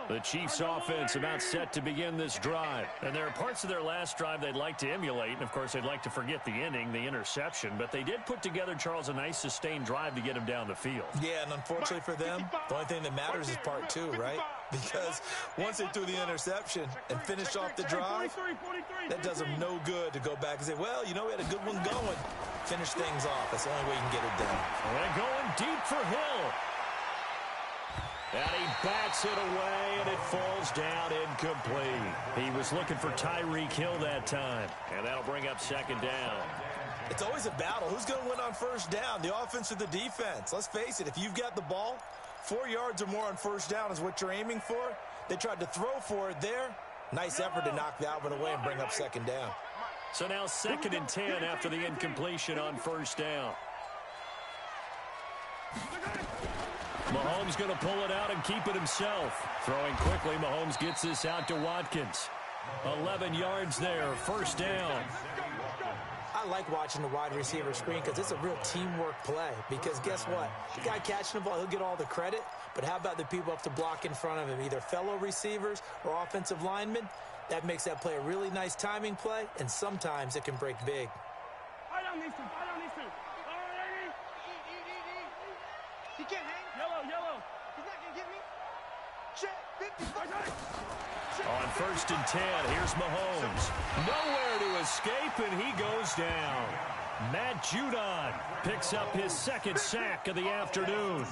A: The Chiefs offense about set to begin this drive. And there are parts of their last drive they'd like to emulate. And, of course, they'd like to forget the ending, the interception. But they did put together, Charles, a nice sustained drive to get him down the field.
D: Yeah, and unfortunately for them, the only thing that matters is part 2, right? Because once they threw the interception and finished off the drive, that does them no good to go back and say, well, you know, we had a good one going. Finish things off. That's the only way you can get it done.
A: And going deep for Hill. And he bats it away, and it falls down incomplete. He was looking for Tyreek Hill that time, and that'll bring up second down.
D: It's always a battle. Who's going to win on first down, the offense or the defense? Let's face it, if you've got the ball, 4 yards or more on first down is what you're aiming for. They tried to throw for it there. Nice effort to knock that one away and bring up second down.
A: So now 2nd and 10 after the incompletion on first down. Mahomes going to pull it out and keep it himself. Throwing quickly, Mahomes gets this out to Watkins. 11 yards there, first down.
D: I like watching the wide receiver screen because it's a real teamwork play. Because guess what? The guy catching the ball, he'll get all the credit. But how about the people up to block in front of him, either fellow receivers or offensive linemen? That makes that play a really nice timing play, and sometimes it can break big.
B: I don't need to. He can't hang. Yellow. He's not going to get me. Check. 50.
A: On 1st and 10, here's Mahomes. Nowhere to escape, and he goes down. Matt Judon picks up his 2nd sack of the afternoon.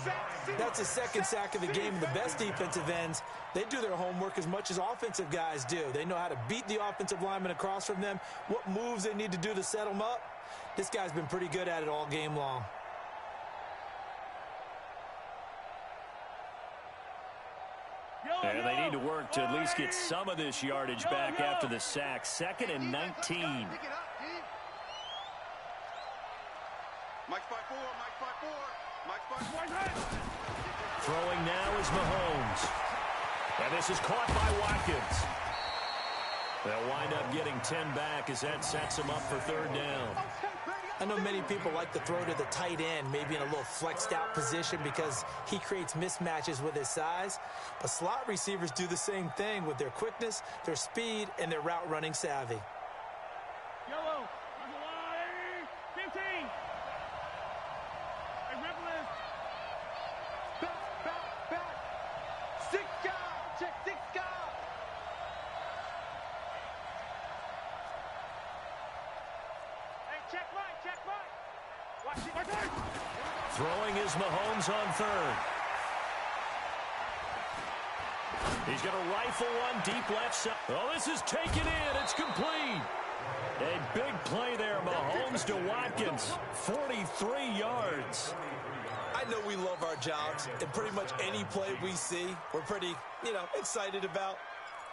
D: That's his 2nd sack of the game. The best defensive ends, they do their homework as much as offensive guys do. They know how to beat the offensive lineman across from them, what moves they need to do to set them up. This guy's been pretty good at it all game long.
A: And they need to work to at least get some of this yardage back after the sack. 2nd and 19. Throwing now is Mahomes. And this is caught by Watkins. They'll wind up getting 10 back as that sets them up for third down.
D: I know many people like to throw to the tight end, maybe in a little flexed out position because he creates mismatches with his size. But slot receivers do the same thing with their quickness, their speed, and their route running savvy.
B: Yellow. 15. Hey, Ripple. Back. 6 guys. Check 6 guys. Check right. Watch it.
A: Throwing is Mahomes on 3rd. He's going to rifle one deep left side. Oh, this is taken in. It's complete. A big play there. Mahomes goes to Watkins, 43 yards.
D: I know we love our jobs, and pretty much any play we see, we're pretty, excited about.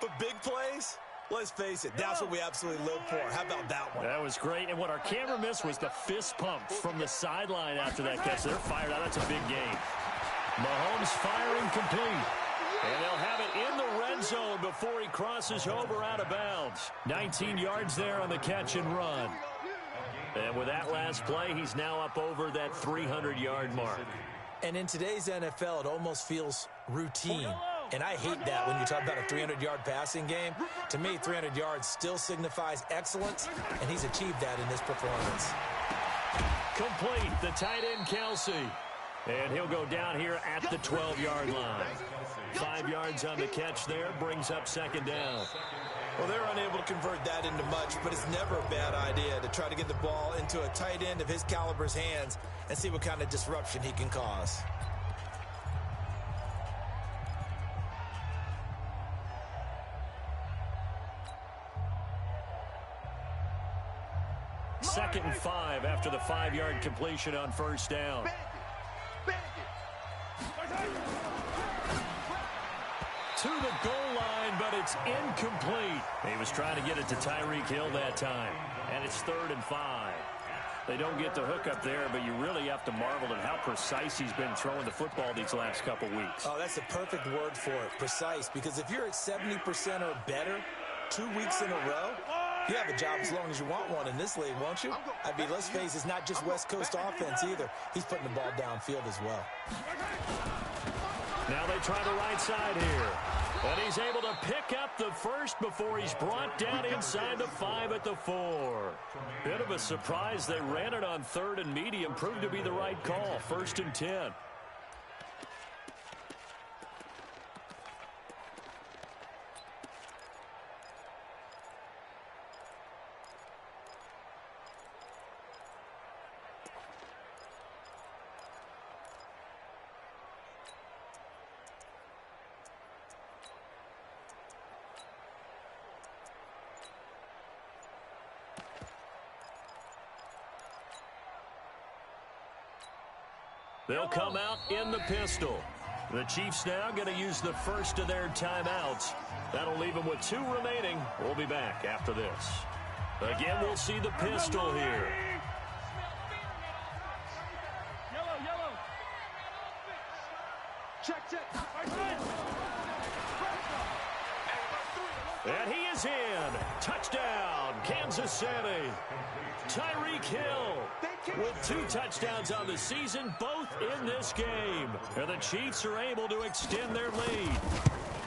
D: But big plays, let's face it, that's what we absolutely live for. How about that one?
A: That was great, and what our camera missed was the fist pump from the sideline after that catch. They're fired out. That's a big game. Mahomes firing complete. And they'll have it in the red zone before he crosses over out of bounds. 19 yards there on the catch and run. And with that last play, he's now up over that 300-yard mark.
D: And in today's NFL, it almost feels routine. And I hate that when you talk about a 300-yard passing game. To me, 300 yards still signifies excellence, and he's achieved that in this performance.
A: Complete, the tight end, Kelsey. And he'll go down here at the 12-yard line. 5 yards on the catch there, brings up second down.
D: Well, they're unable to convert that into much, but it's never a bad idea to try to get the ball into a tight end of his caliber's hands and see what kind of disruption he can cause.
A: Second and 5 after the 5-yard completion on first down. To the goal line, but it's incomplete. He was trying to get it to Tyreek Hill that time. And it's 3rd and 5. They don't get the hook up there, but you really have to marvel at how precise he's been throwing the football these last couple weeks.
D: Oh, that's the perfect word for it, precise. Because if you're at 70% or better 2 weeks in a row, you have a job as long as you want one in this league, won't you? I mean, let's face it, it's not just West Coast offense either. He's putting the ball downfield as well.
A: Now they try the right side here. And he's able to pick up the first before he's brought down inside the 5 at the 4. Bit of a surprise. They ran it on 3rd and medium. Proved to be the right call. 1st and 10. They'll come out in the pistol. The Chiefs now going to use the first of their timeouts. That'll leave them with 2 remaining. We'll be back after this. Again, we'll see the pistol here.
B: Yellow. Check.
A: And he is in. Touchdown, Kansas City. Tyreek Hill with 2 touchdowns on the season, both in this game. And the Chiefs are able to extend their lead.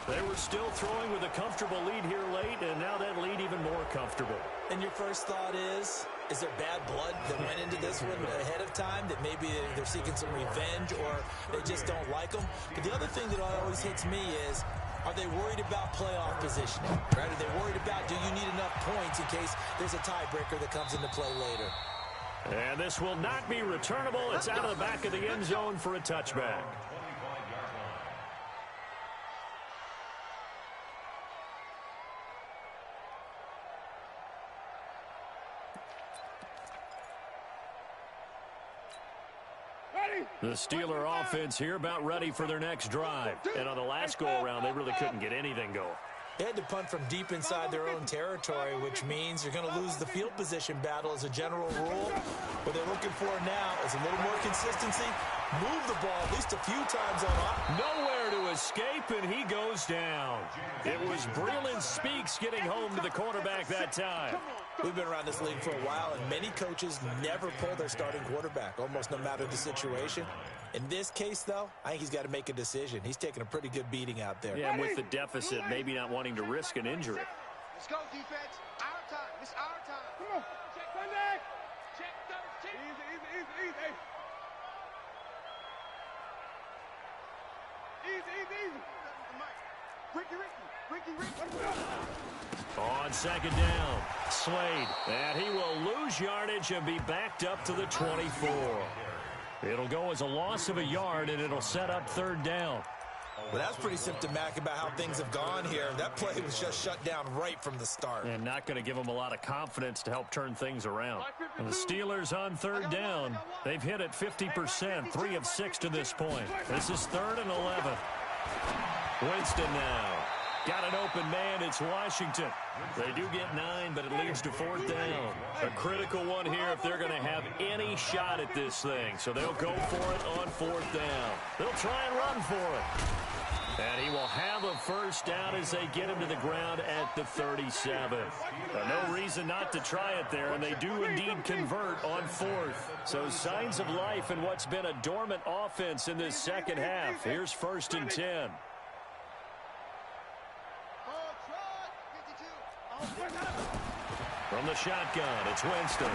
A: They were still throwing with a comfortable lead here late, and now that lead even more comfortable.
D: And your first thought is there bad blood that went into this one ahead of time, that maybe they're seeking some revenge or they just don't like them? But the other thing that always hits me is, are they worried about playoff positioning? Right? Are they worried about, do you need enough points in case there's a tiebreaker that comes into play later?
A: And this will not be returnable. It's out of the back of the end zone for a touchback. The Steeler offense here about ready for their next drive. And on the last go-around, they really couldn't get anything going.
D: They had to punt from deep inside their own territory, which means you're going to lose the field position battle as a general rule. What they're looking for now is a little more consistency. Move the ball at least a few times on up.
A: Nowhere to escape, and he goes down. It was Breland Speaks getting home to the quarterback that time.
D: We've been around this league for a while, and many coaches never pull their starting quarterback, almost no matter the situation. In this case, though, I think he's got to make a decision. He's taking a pretty good beating out there.
A: Yeah, and with the deficit, maybe not wanting to risk an injury.
B: Let's go, defense. Our time. It's our time. Come on. Check Sunday. Check 13. Easy. Easy. Ricky.
A: On second down, Slade. And he will lose yardage and be backed up to the 24. It'll go as a loss of a yard, and it'll set up 3rd down.
D: Well, that's pretty symptomatic about how things have gone here. That play was just shut down right from the start.
A: And not going to give them a lot of confidence to help turn things around. And the Steelers on third down. They've hit it 50%, 3 of 6 to this point. This is 3rd and 11. Winston now. Got an open man. It's Washington. They do get 9, but it leads to 4th down. A critical one here if they're going to have any shot at this thing. So they'll go for it on 4th down. They'll try and run for it. And he will have a first down as they get him to the ground at the 37. No reason not to try it there, and they do indeed convert on 4th. So signs of life in what's been a dormant offense in this second half. Here's 1st and 10. From the shotgun, it's Winston.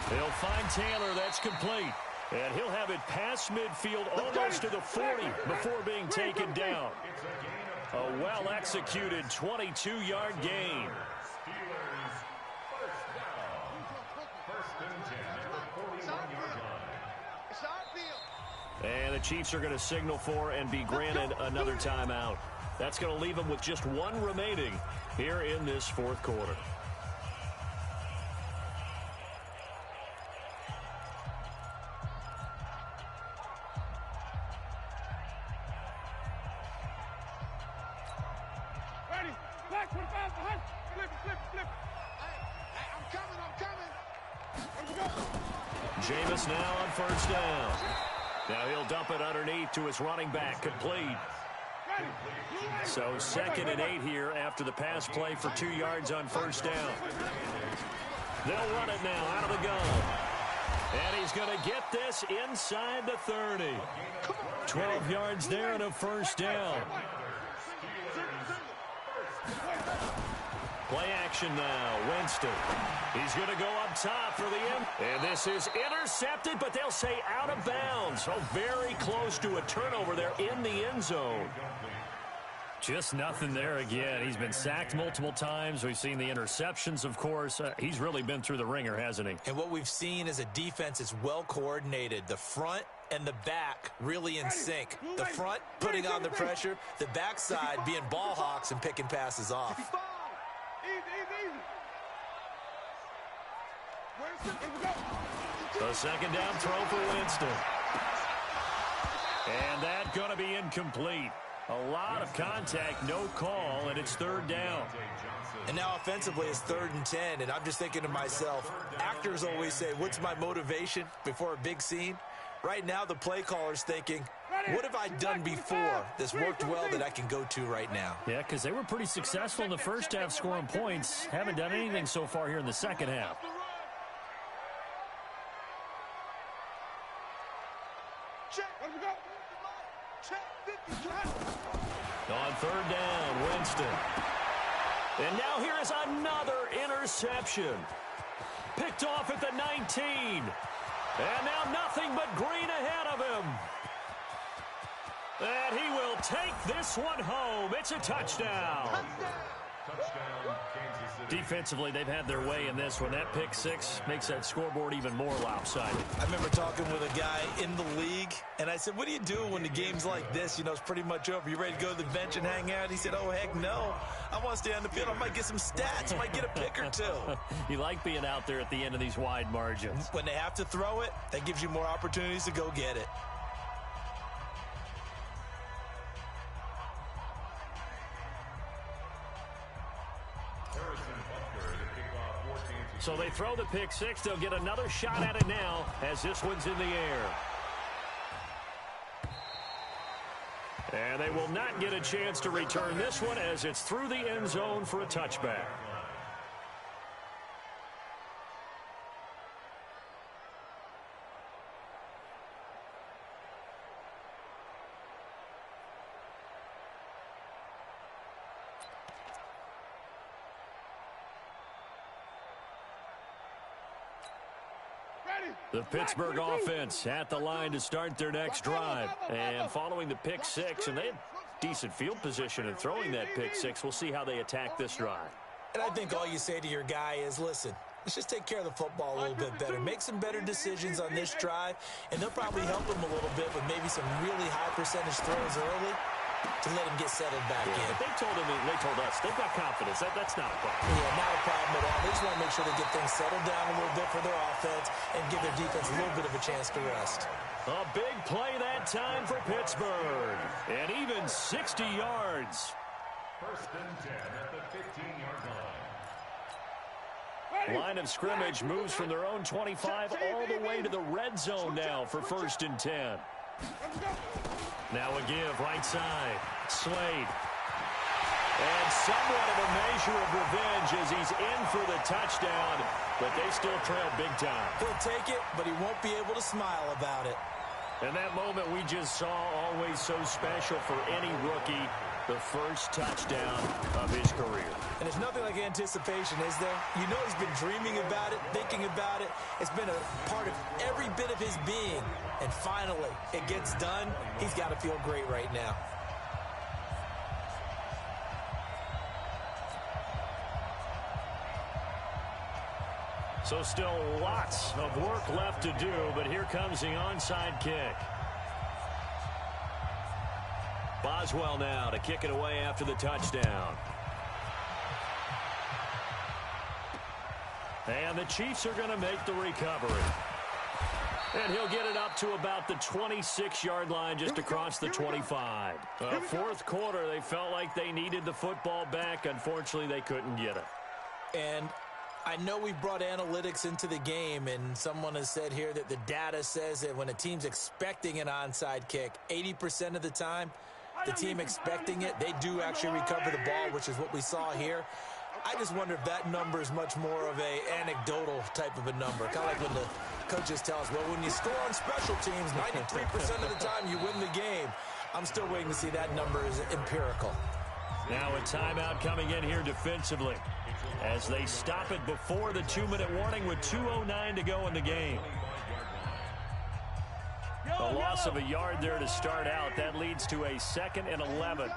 A: He'll find Taylor. That's complete. And he'll have it past midfield almost to the 40 before being taken down. A well-executed 22-yard gain. And the Chiefs are going to signal for and be granted another timeout. That's going to leave them with just 1 remaining here in this 4th quarter.
B: Ready? Black 25 behind. Flip. Hey, I'm coming.
A: Jameis now on 1st down. Now he'll dump it underneath to his running back, complete. So 2nd and 8 here after the pass play for 2 yards on 1st down. They'll run it now out of the gun. And he's going to get this inside the 30. 12 yards there and a 1st down. Play action now. Winston. He's going to go up top for the end. And this is intercepted, but they'll say out of bounds. So very close to a turnover there in the end zone. Just nothing there again. He's been sacked multiple times. We've seen the interceptions, of course. He's really been through the ringer, hasn't he?
D: And what we've seen is a defense is well coordinated. The front and the back really in sync. The front putting on the pressure. The backside being ball hawks and picking passes off.
A: The 2nd down throw for Winston. And that's going to be incomplete. A lot of contact, no call, and it's 3rd down.
D: And now offensively it's 3rd and 10, and I'm just thinking to myself, actors always say, what's my motivation before a big scene? Right now the play caller's thinking, what have I done before that's worked well that I can go to right now?
A: Yeah, because they were pretty successful in the first half scoring points. Haven't done anything so far here in the second half. On 3rd down, Winston. And now here is another interception. Picked off at the 19. And now nothing but green ahead of him. And he will take this one home. It's a touchdown. Defensively, they've had their way in this one. That pick 6 makes that scoreboard even more lopsided.
D: I remember talking with a guy in the league, and I said, what do you do when the game's like this? You know, it's pretty much over. You ready to go to the bench and hang out? He said, oh, heck no. I want to stay on the field. I might get some stats. I might get a pick or 2.
A: You like being out there at the end of these wide margins.
D: When they have to throw it, that gives you more opportunities to go get it.
A: So they throw the pick 6. They'll get another shot at it now as this one's in the air. And they will not get a chance to return this one as it's through the end zone for a touchback. The Pittsburgh offense at the line to start their next drive. And following the pick 6, and they had decent field position in throwing that pick 6. We'll see how they attack this drive.
D: And I think all you say to your guy is, listen, let's just take care of the football a little bit better. Make some better decisions on this drive, and they'll probably help him a little bit with maybe some really high percentage throws early to let him get settled back in.
A: They told us they've got confidence. That's not a problem.
D: Yeah, not a problem at all. They just want to make sure they get things settled down a little bit for their offense and give their defense a little bit of a chance to rest.
A: A big play that time for Pittsburgh. And even 60 yards.
C: First and 10 at the 15-yard line.
A: Line of scrimmage moves from their own 25 all the way to the red zone now for first and 10. Now a give right side. Slade. And somewhat of a measure of revenge as he's in for the touchdown, but they still trail big time.
D: He'll take it, but he won't be able to smile about it.
A: And that moment we just saw, always so special for any rookie, the first touchdown of his career.
D: And there's nothing like anticipation, is there? You know he's been dreaming about it, thinking about it. It's been a part of every bit of his being. And finally, it gets done. He's got to feel great right now.
A: So still lots of work left to do, but here comes the onside kick. Boswell now to kick it away after the touchdown. And the Chiefs are going to make the recovery. And he'll get it up to about the 26-yard line just across the 25. Fourth quarter, they felt like they needed the football back. Unfortunately, they couldn't get it.
D: And I know we've brought analytics into the game, and someone has said here that the data says that when a team's expecting an onside kick, 80% of the time, the team expecting it, they do actually recover the ball, which is what we saw here. I just wonder if that number is much more of a anecdotal type of a number. Kind of like when the coaches tell us, well, when you score on special teams, 93% of the time you win the game. I'm still waiting to see that number is empirical.
A: Now a timeout coming in here defensively as they stop it before the 2-minute warning with 2:09 to go in the game. A loss of a yard there to start out. That leads to a 2nd and 11.
B: Attack!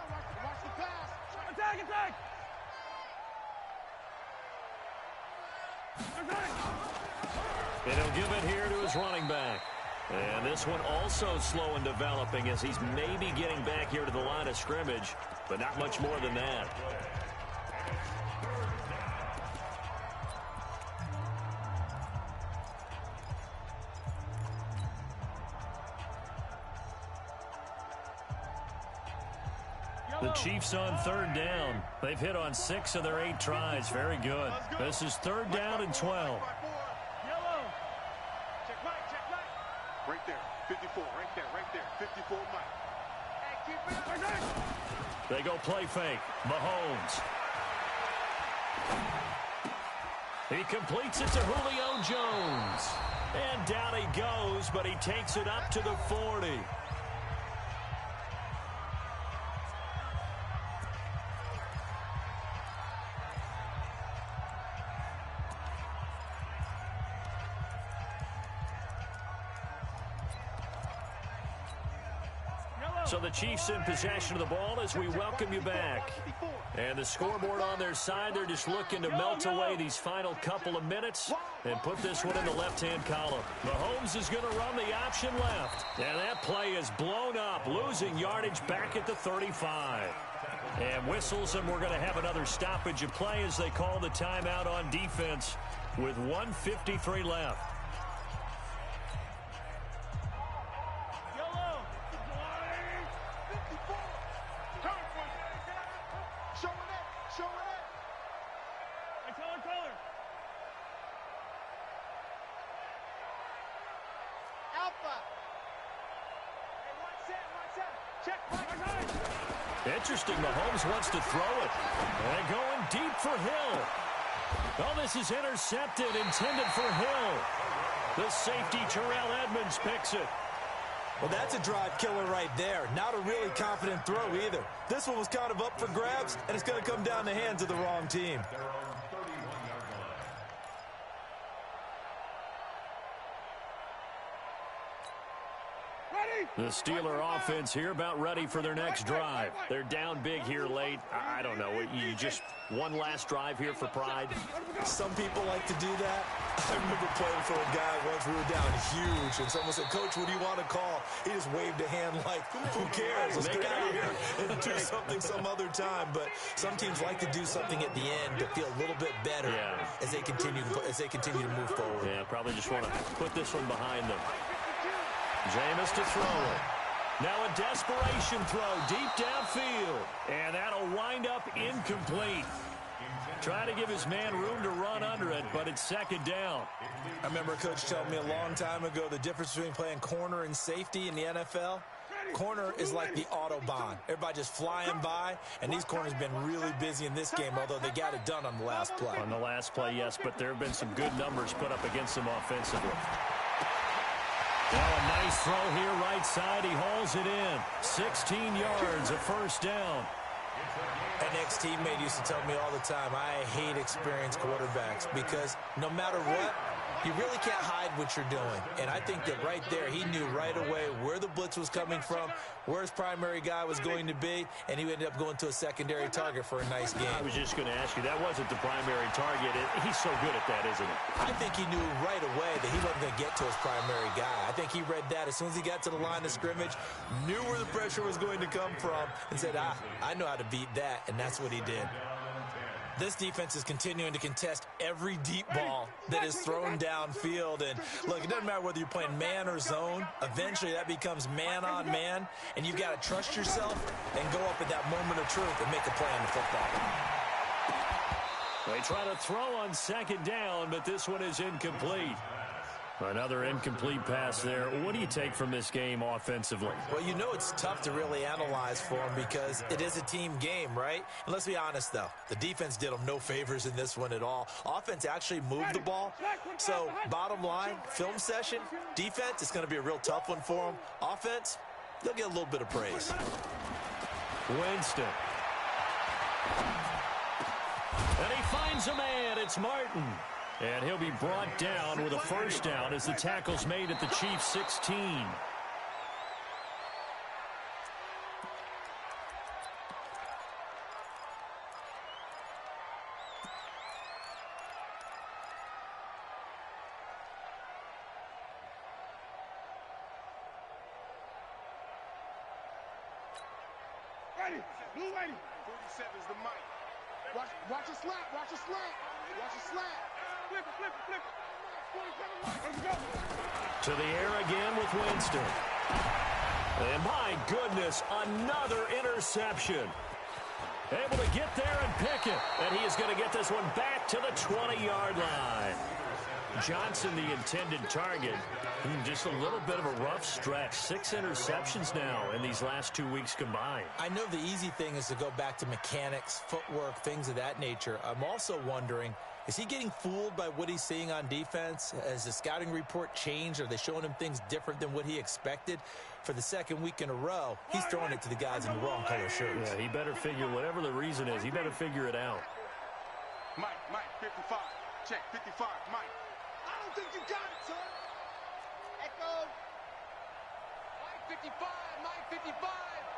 A: And he'll give it here to his running back. And this one also slow in developing as he's maybe getting back here to the line of scrimmage, but not much more than that. The Chiefs on 3rd down. They've hit on 6 of their 8 tries. Very good. This is 3rd down and 12.
B: Right there, 54, right there, 54 Mike.
A: They go play fake. Mahomes. He completes it to Julio Jones. And down he goes, but he takes it up to the 40. So the Chiefs in possession of the ball as we welcome you back. And the scoreboard on their side, they're just looking to melt away these final couple of minutes and put this one in the left-hand column. Mahomes is going to run the option left. And that play is blown up, losing yardage back at the 35. And whistles, and we're going to have another stoppage of play as they call the timeout on defense with 1:53 left. Interesting, Mahomes wants to throw it. And going deep for Hill. Oh, this is intercepted, intended for Hill. The safety, Terrell Edmonds, picks it.
D: Well, that's a drive killer right there. Not a really confident throw either. This one was kind of up for grabs, and it's going to come down the hands of the wrong team.
A: The Steeler offense here about ready for their next drive. They're down big here late. I don't know. You just one last drive here for pride?
D: Some people like to do that. I remember playing for a guy once. We were down huge, and someone said, "Coach, what do you want to call?" He just waved a hand like, "Who cares? Let's get out of here and do something some other time." But some teams like to do something at the end to feel a little bit better as they continue to move forward.
A: Yeah, probably just want to put this one behind them. Jameis to throw it. Now a desperation throw deep downfield. And that'll wind up incomplete. Trying to give his man room to run under it, but it's second down.
D: I remember a coach telling me a long time ago the difference between playing corner and safety in the NFL. Corner is like the Autobahn. Everybody just flying by, and these corners have been really busy in this game, although they got it done on the last play.
A: On the last play, yes, but there have been some good numbers put up against them offensively. Now a nice throw here right side. He hauls it in. 16 yards, a first down.
D: An ex-teammate used to tell me all the time, I hate experienced quarterbacks because no matter what, you really can't hide what you're doing. And I think that right there, he knew right away where the blitz was coming from, where his primary guy was going to be, and he ended up going to a secondary target for a nice game.
A: I was just going to ask you, that wasn't the primary target. He's so good at that, isn't he?
D: I think he knew right away that he wasn't going to get to his primary guy. I think he read that as soon as he got to the line of scrimmage, knew where the pressure was going to come from, and said, I know how to beat that, and that's what he did. This defense is continuing to contest every deep ball that is thrown downfield. And, look, it doesn't matter whether you're playing man or zone. Eventually, that becomes man-on-man, and you've got to trust yourself and go up at that moment of truth and make a play on the football.
A: They try to throw on second down, but this one is incomplete. Another incomplete pass there. What do you take from this game offensively?
D: Well, you know it's tough to really analyze for them because it is a team game, right? And let's be honest, though. The defense did them no favors in this one at all. Offense actually moved the ball. So, bottom line, film session, defense, it's going to be a real tough one for them. Offense, they'll get a little bit of praise.
A: Winston. And he finds a man. It's Martin. And he'll be brought down with a first down as the tackle's made at the Chiefs' 16.
B: Ready, blue ready. 47's the mic. Watch a slap, watch a slap, watch a slap. Flip it, flip it, flip it. 47 mic, let's go.
A: To the air again with Winston. And my goodness, another interception. Able to get there and pick it. And he is going to get this one back to the 20-yard line. Johnson, the intended target. Just a little bit of a rough stretch. 6 interceptions now in these last 2 weeks combined.
D: I know the easy thing is to go back to mechanics, footwork, things of that nature. I'm also wondering, is he getting fooled by what he's seeing on defense? Has the scouting report changed? Are they showing him things different than what he expected? For the second week in a row, he's throwing it to the guys in the wrong color shirts.
A: Yeah, he better figure, whatever the reason is, he better figure it out.
B: Mike, 55. Check, 55, Mike. I don't think you got it, son. Echo. Mike 55, Mike 55.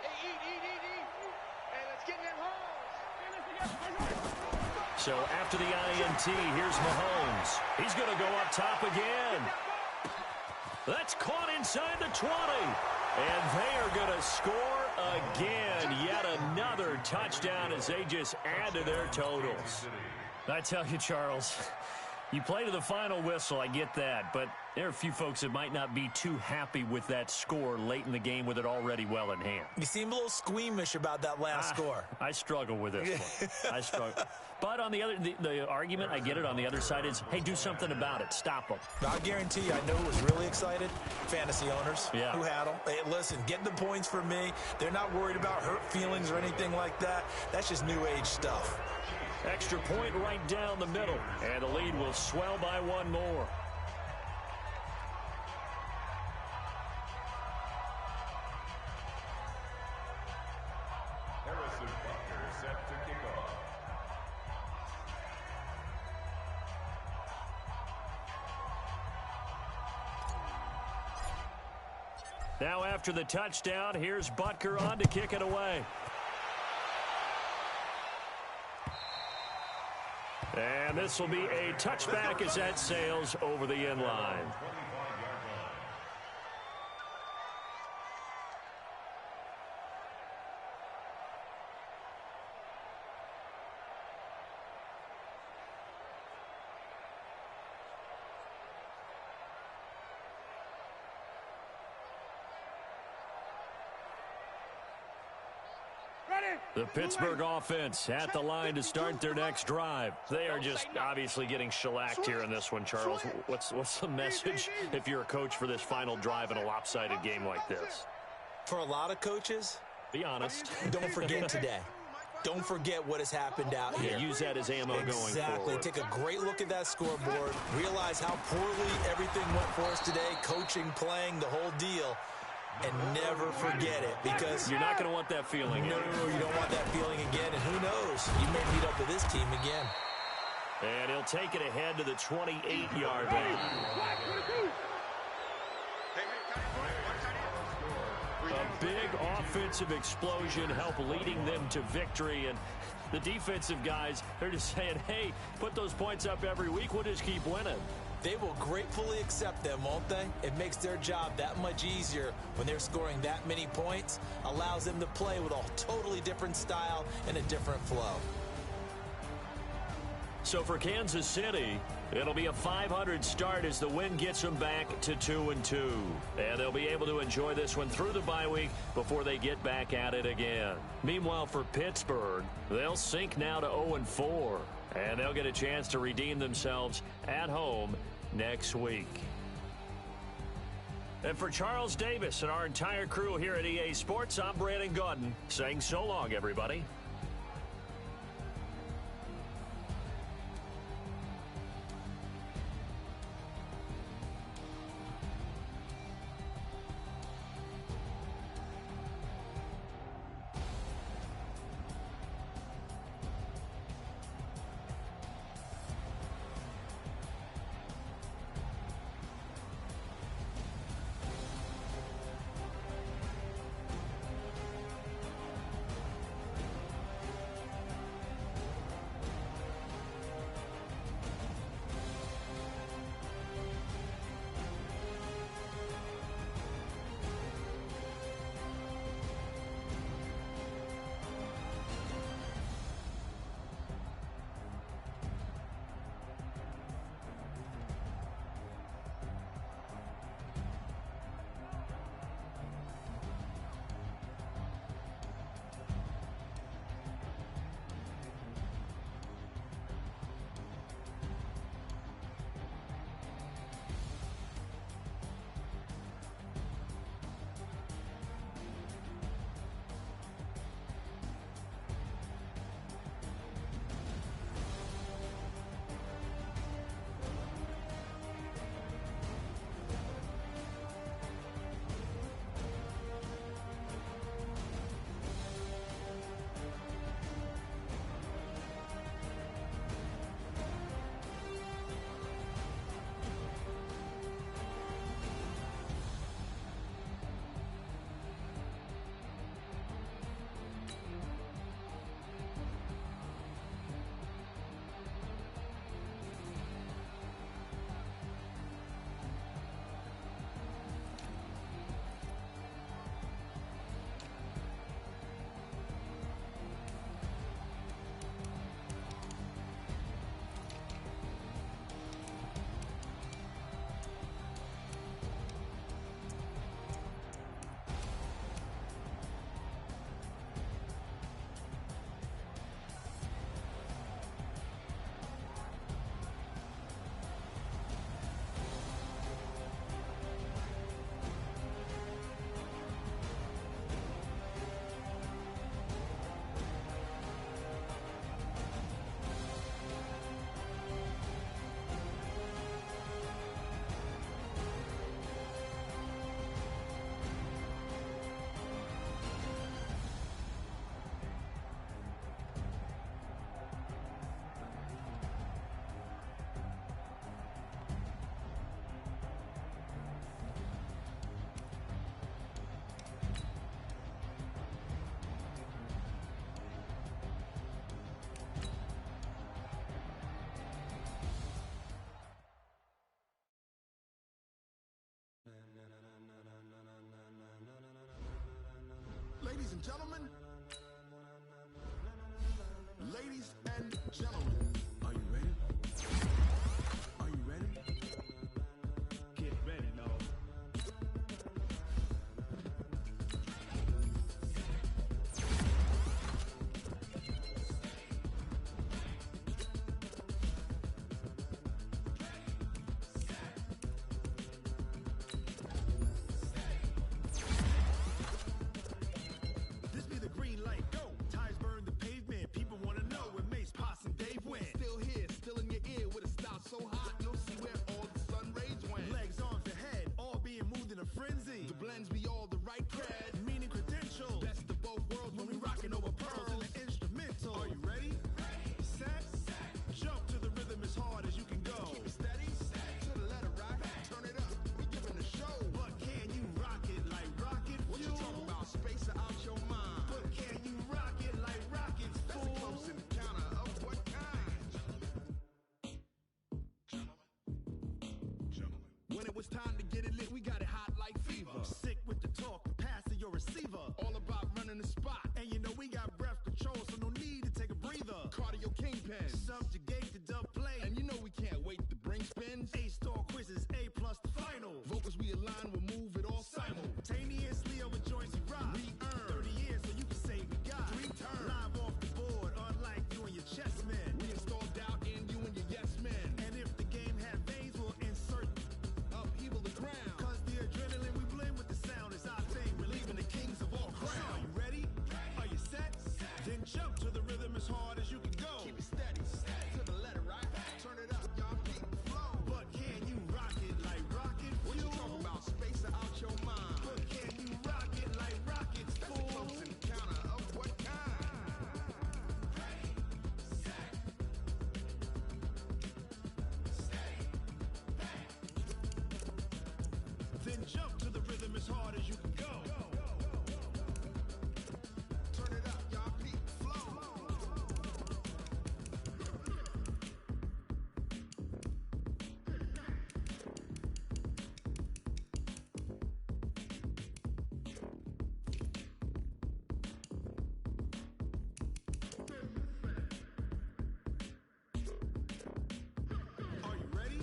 B: Hey, eat. Hey, let's get in that hole.
A: So after the INT, here's Mahomes. He's going to go up top again. That's caught inside the 20. And they are going to score again. Yet another touchdown as they just add to their totals. I tell you, Charles, you play to the final whistle, I get that, but there are a few folks that might not be too happy with that score late in the game with it already well in hand.
D: You seem a little squeamish about that last score.
A: I struggle with this one. I struggle. But on the other, the argument, I get it, on the other side is, hey, do something about it. Stop them.
D: I'll guarantee you, I know who was really excited. Fantasy owners who had them. Hey, listen, get the points for me. They're not worried about hurt feelings or anything like that. That's just new age stuff.
A: Extra point right down the middle. And the lead will swell by one more.
C: Harrison Butker set to kick off.
A: Now after the touchdown, here's Butker on to kick it away. And this will be a touchback as that sails over the end line. The Pittsburgh offense at the line to start their next drive. They are just obviously getting shellacked here in this one, Charles. What's the message if you're a coach for this final drive in a lopsided game like this?
D: For a lot of coaches,
A: be honest.
D: Don't forget today. Don't forget what has happened out here.
A: Use that as ammo going forward.
D: Exactly. Take a great look at that scoreboard. Realize how poorly everything went for us today. Coaching, playing, the whole deal. And never forget it, because
A: you're not going to want that feeling.
D: No, you don't want that feeling again. And who knows? You may meet up with this team again.
A: And he'll take it ahead to the 28-yard line. A big offensive explosion helped leading them to victory. And the defensive guys, they're just saying, hey, put those points up every week. We'll just keep winning.
D: They will gratefully accept them, won't they? It makes their job that much easier when they're scoring that many points. Allows them to play with a totally different style and a different flow.
A: So for Kansas City, it'll be a 500 start as the win gets them back to 2-2. And they'll be able to enjoy this one through the bye week before they get back at it again. Meanwhile, for Pittsburgh, they'll sink now to 0-4. And they'll get a chance to redeem themselves at home next week. And for Charles Davis and our entire crew here at EA Sports, I'm Brandon Gaudin saying so long, everybody.
E: and gentlemen, ladies and gentlemen, are you ready? Are you ready?
B: Get ready, no.
E: This be the green light, go! Tires burn the pavement, people wanna know where Mace, Poss, and Dave went. Still here, still in your ear, with a style so hot, no see where all the sun rays went. Legs, arms, and head, all being moved in a frenzy. The blends be all the right cred, meaning credentials. Best of both worlds when we rockin' over pearls in the instrumental. Are you ready? Set, jump to the rhythm as hard as you can go. Keep it steady, to the letter right, turn it up, we giving a show. But can you rock it like rocket fuel? What you talking about, space out your mind? But can you rock it like rockets, fool? That's a close encounter of what kind? Gentlemen. When it was time to get it lit, we got it hot like fever. Sick with the talk, pass to your receiver. All about running the spot. And you know we got breath control, so no need to take a breather. Cardio kingpin, subjugate the dub play. And you know we can't wait to bring spins. A-star quizzes, A+ the final. Vocals we align, we'll move it all simultaneously over joints we rock. We earn 30 years, so you can say we got 3 turns. Live off the board, unlike you and your chess men. We install doubt in you and your yes men. And if the game had veins, we'll insert upheaval the ground. Cause the adrenaline we blend with the sound is our thing. Relieving the kings of all crowns. So are you ready? Are you set? Then jump to the rhythm as hard as you can go. Keep it steady, to the letter right. Turn it up, y'all keep the flow. But can you rock it like rocket fuel? What you talking about? Space out your mind. But can you rock it like rockets, fool? That's a close encounter of what kind? Then jump to the rhythm as hard as you can go. Turn it up, y'all keep the flow. Are you ready?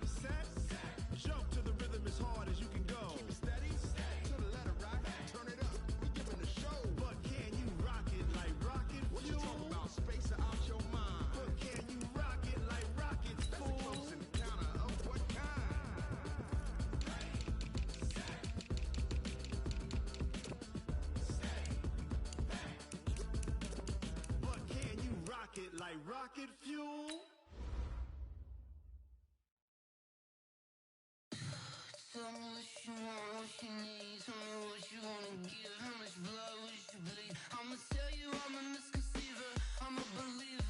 E: Set, jump to the rhythm as hard as you can go. Keep it steady, to the letter right. Turn it up, we giving a show. But can you rock it like rocket fuel? What you talking about? Space out your mind. But can you rock it like rockets, fool? That's a close encounter of what kind? But can you rock it like rocket fuel?
F: Tell me what you want, what you need. Tell me what you wanna give. How much blood would you bleed? I'ma tell you I'm a misconceiver. I'm a believer.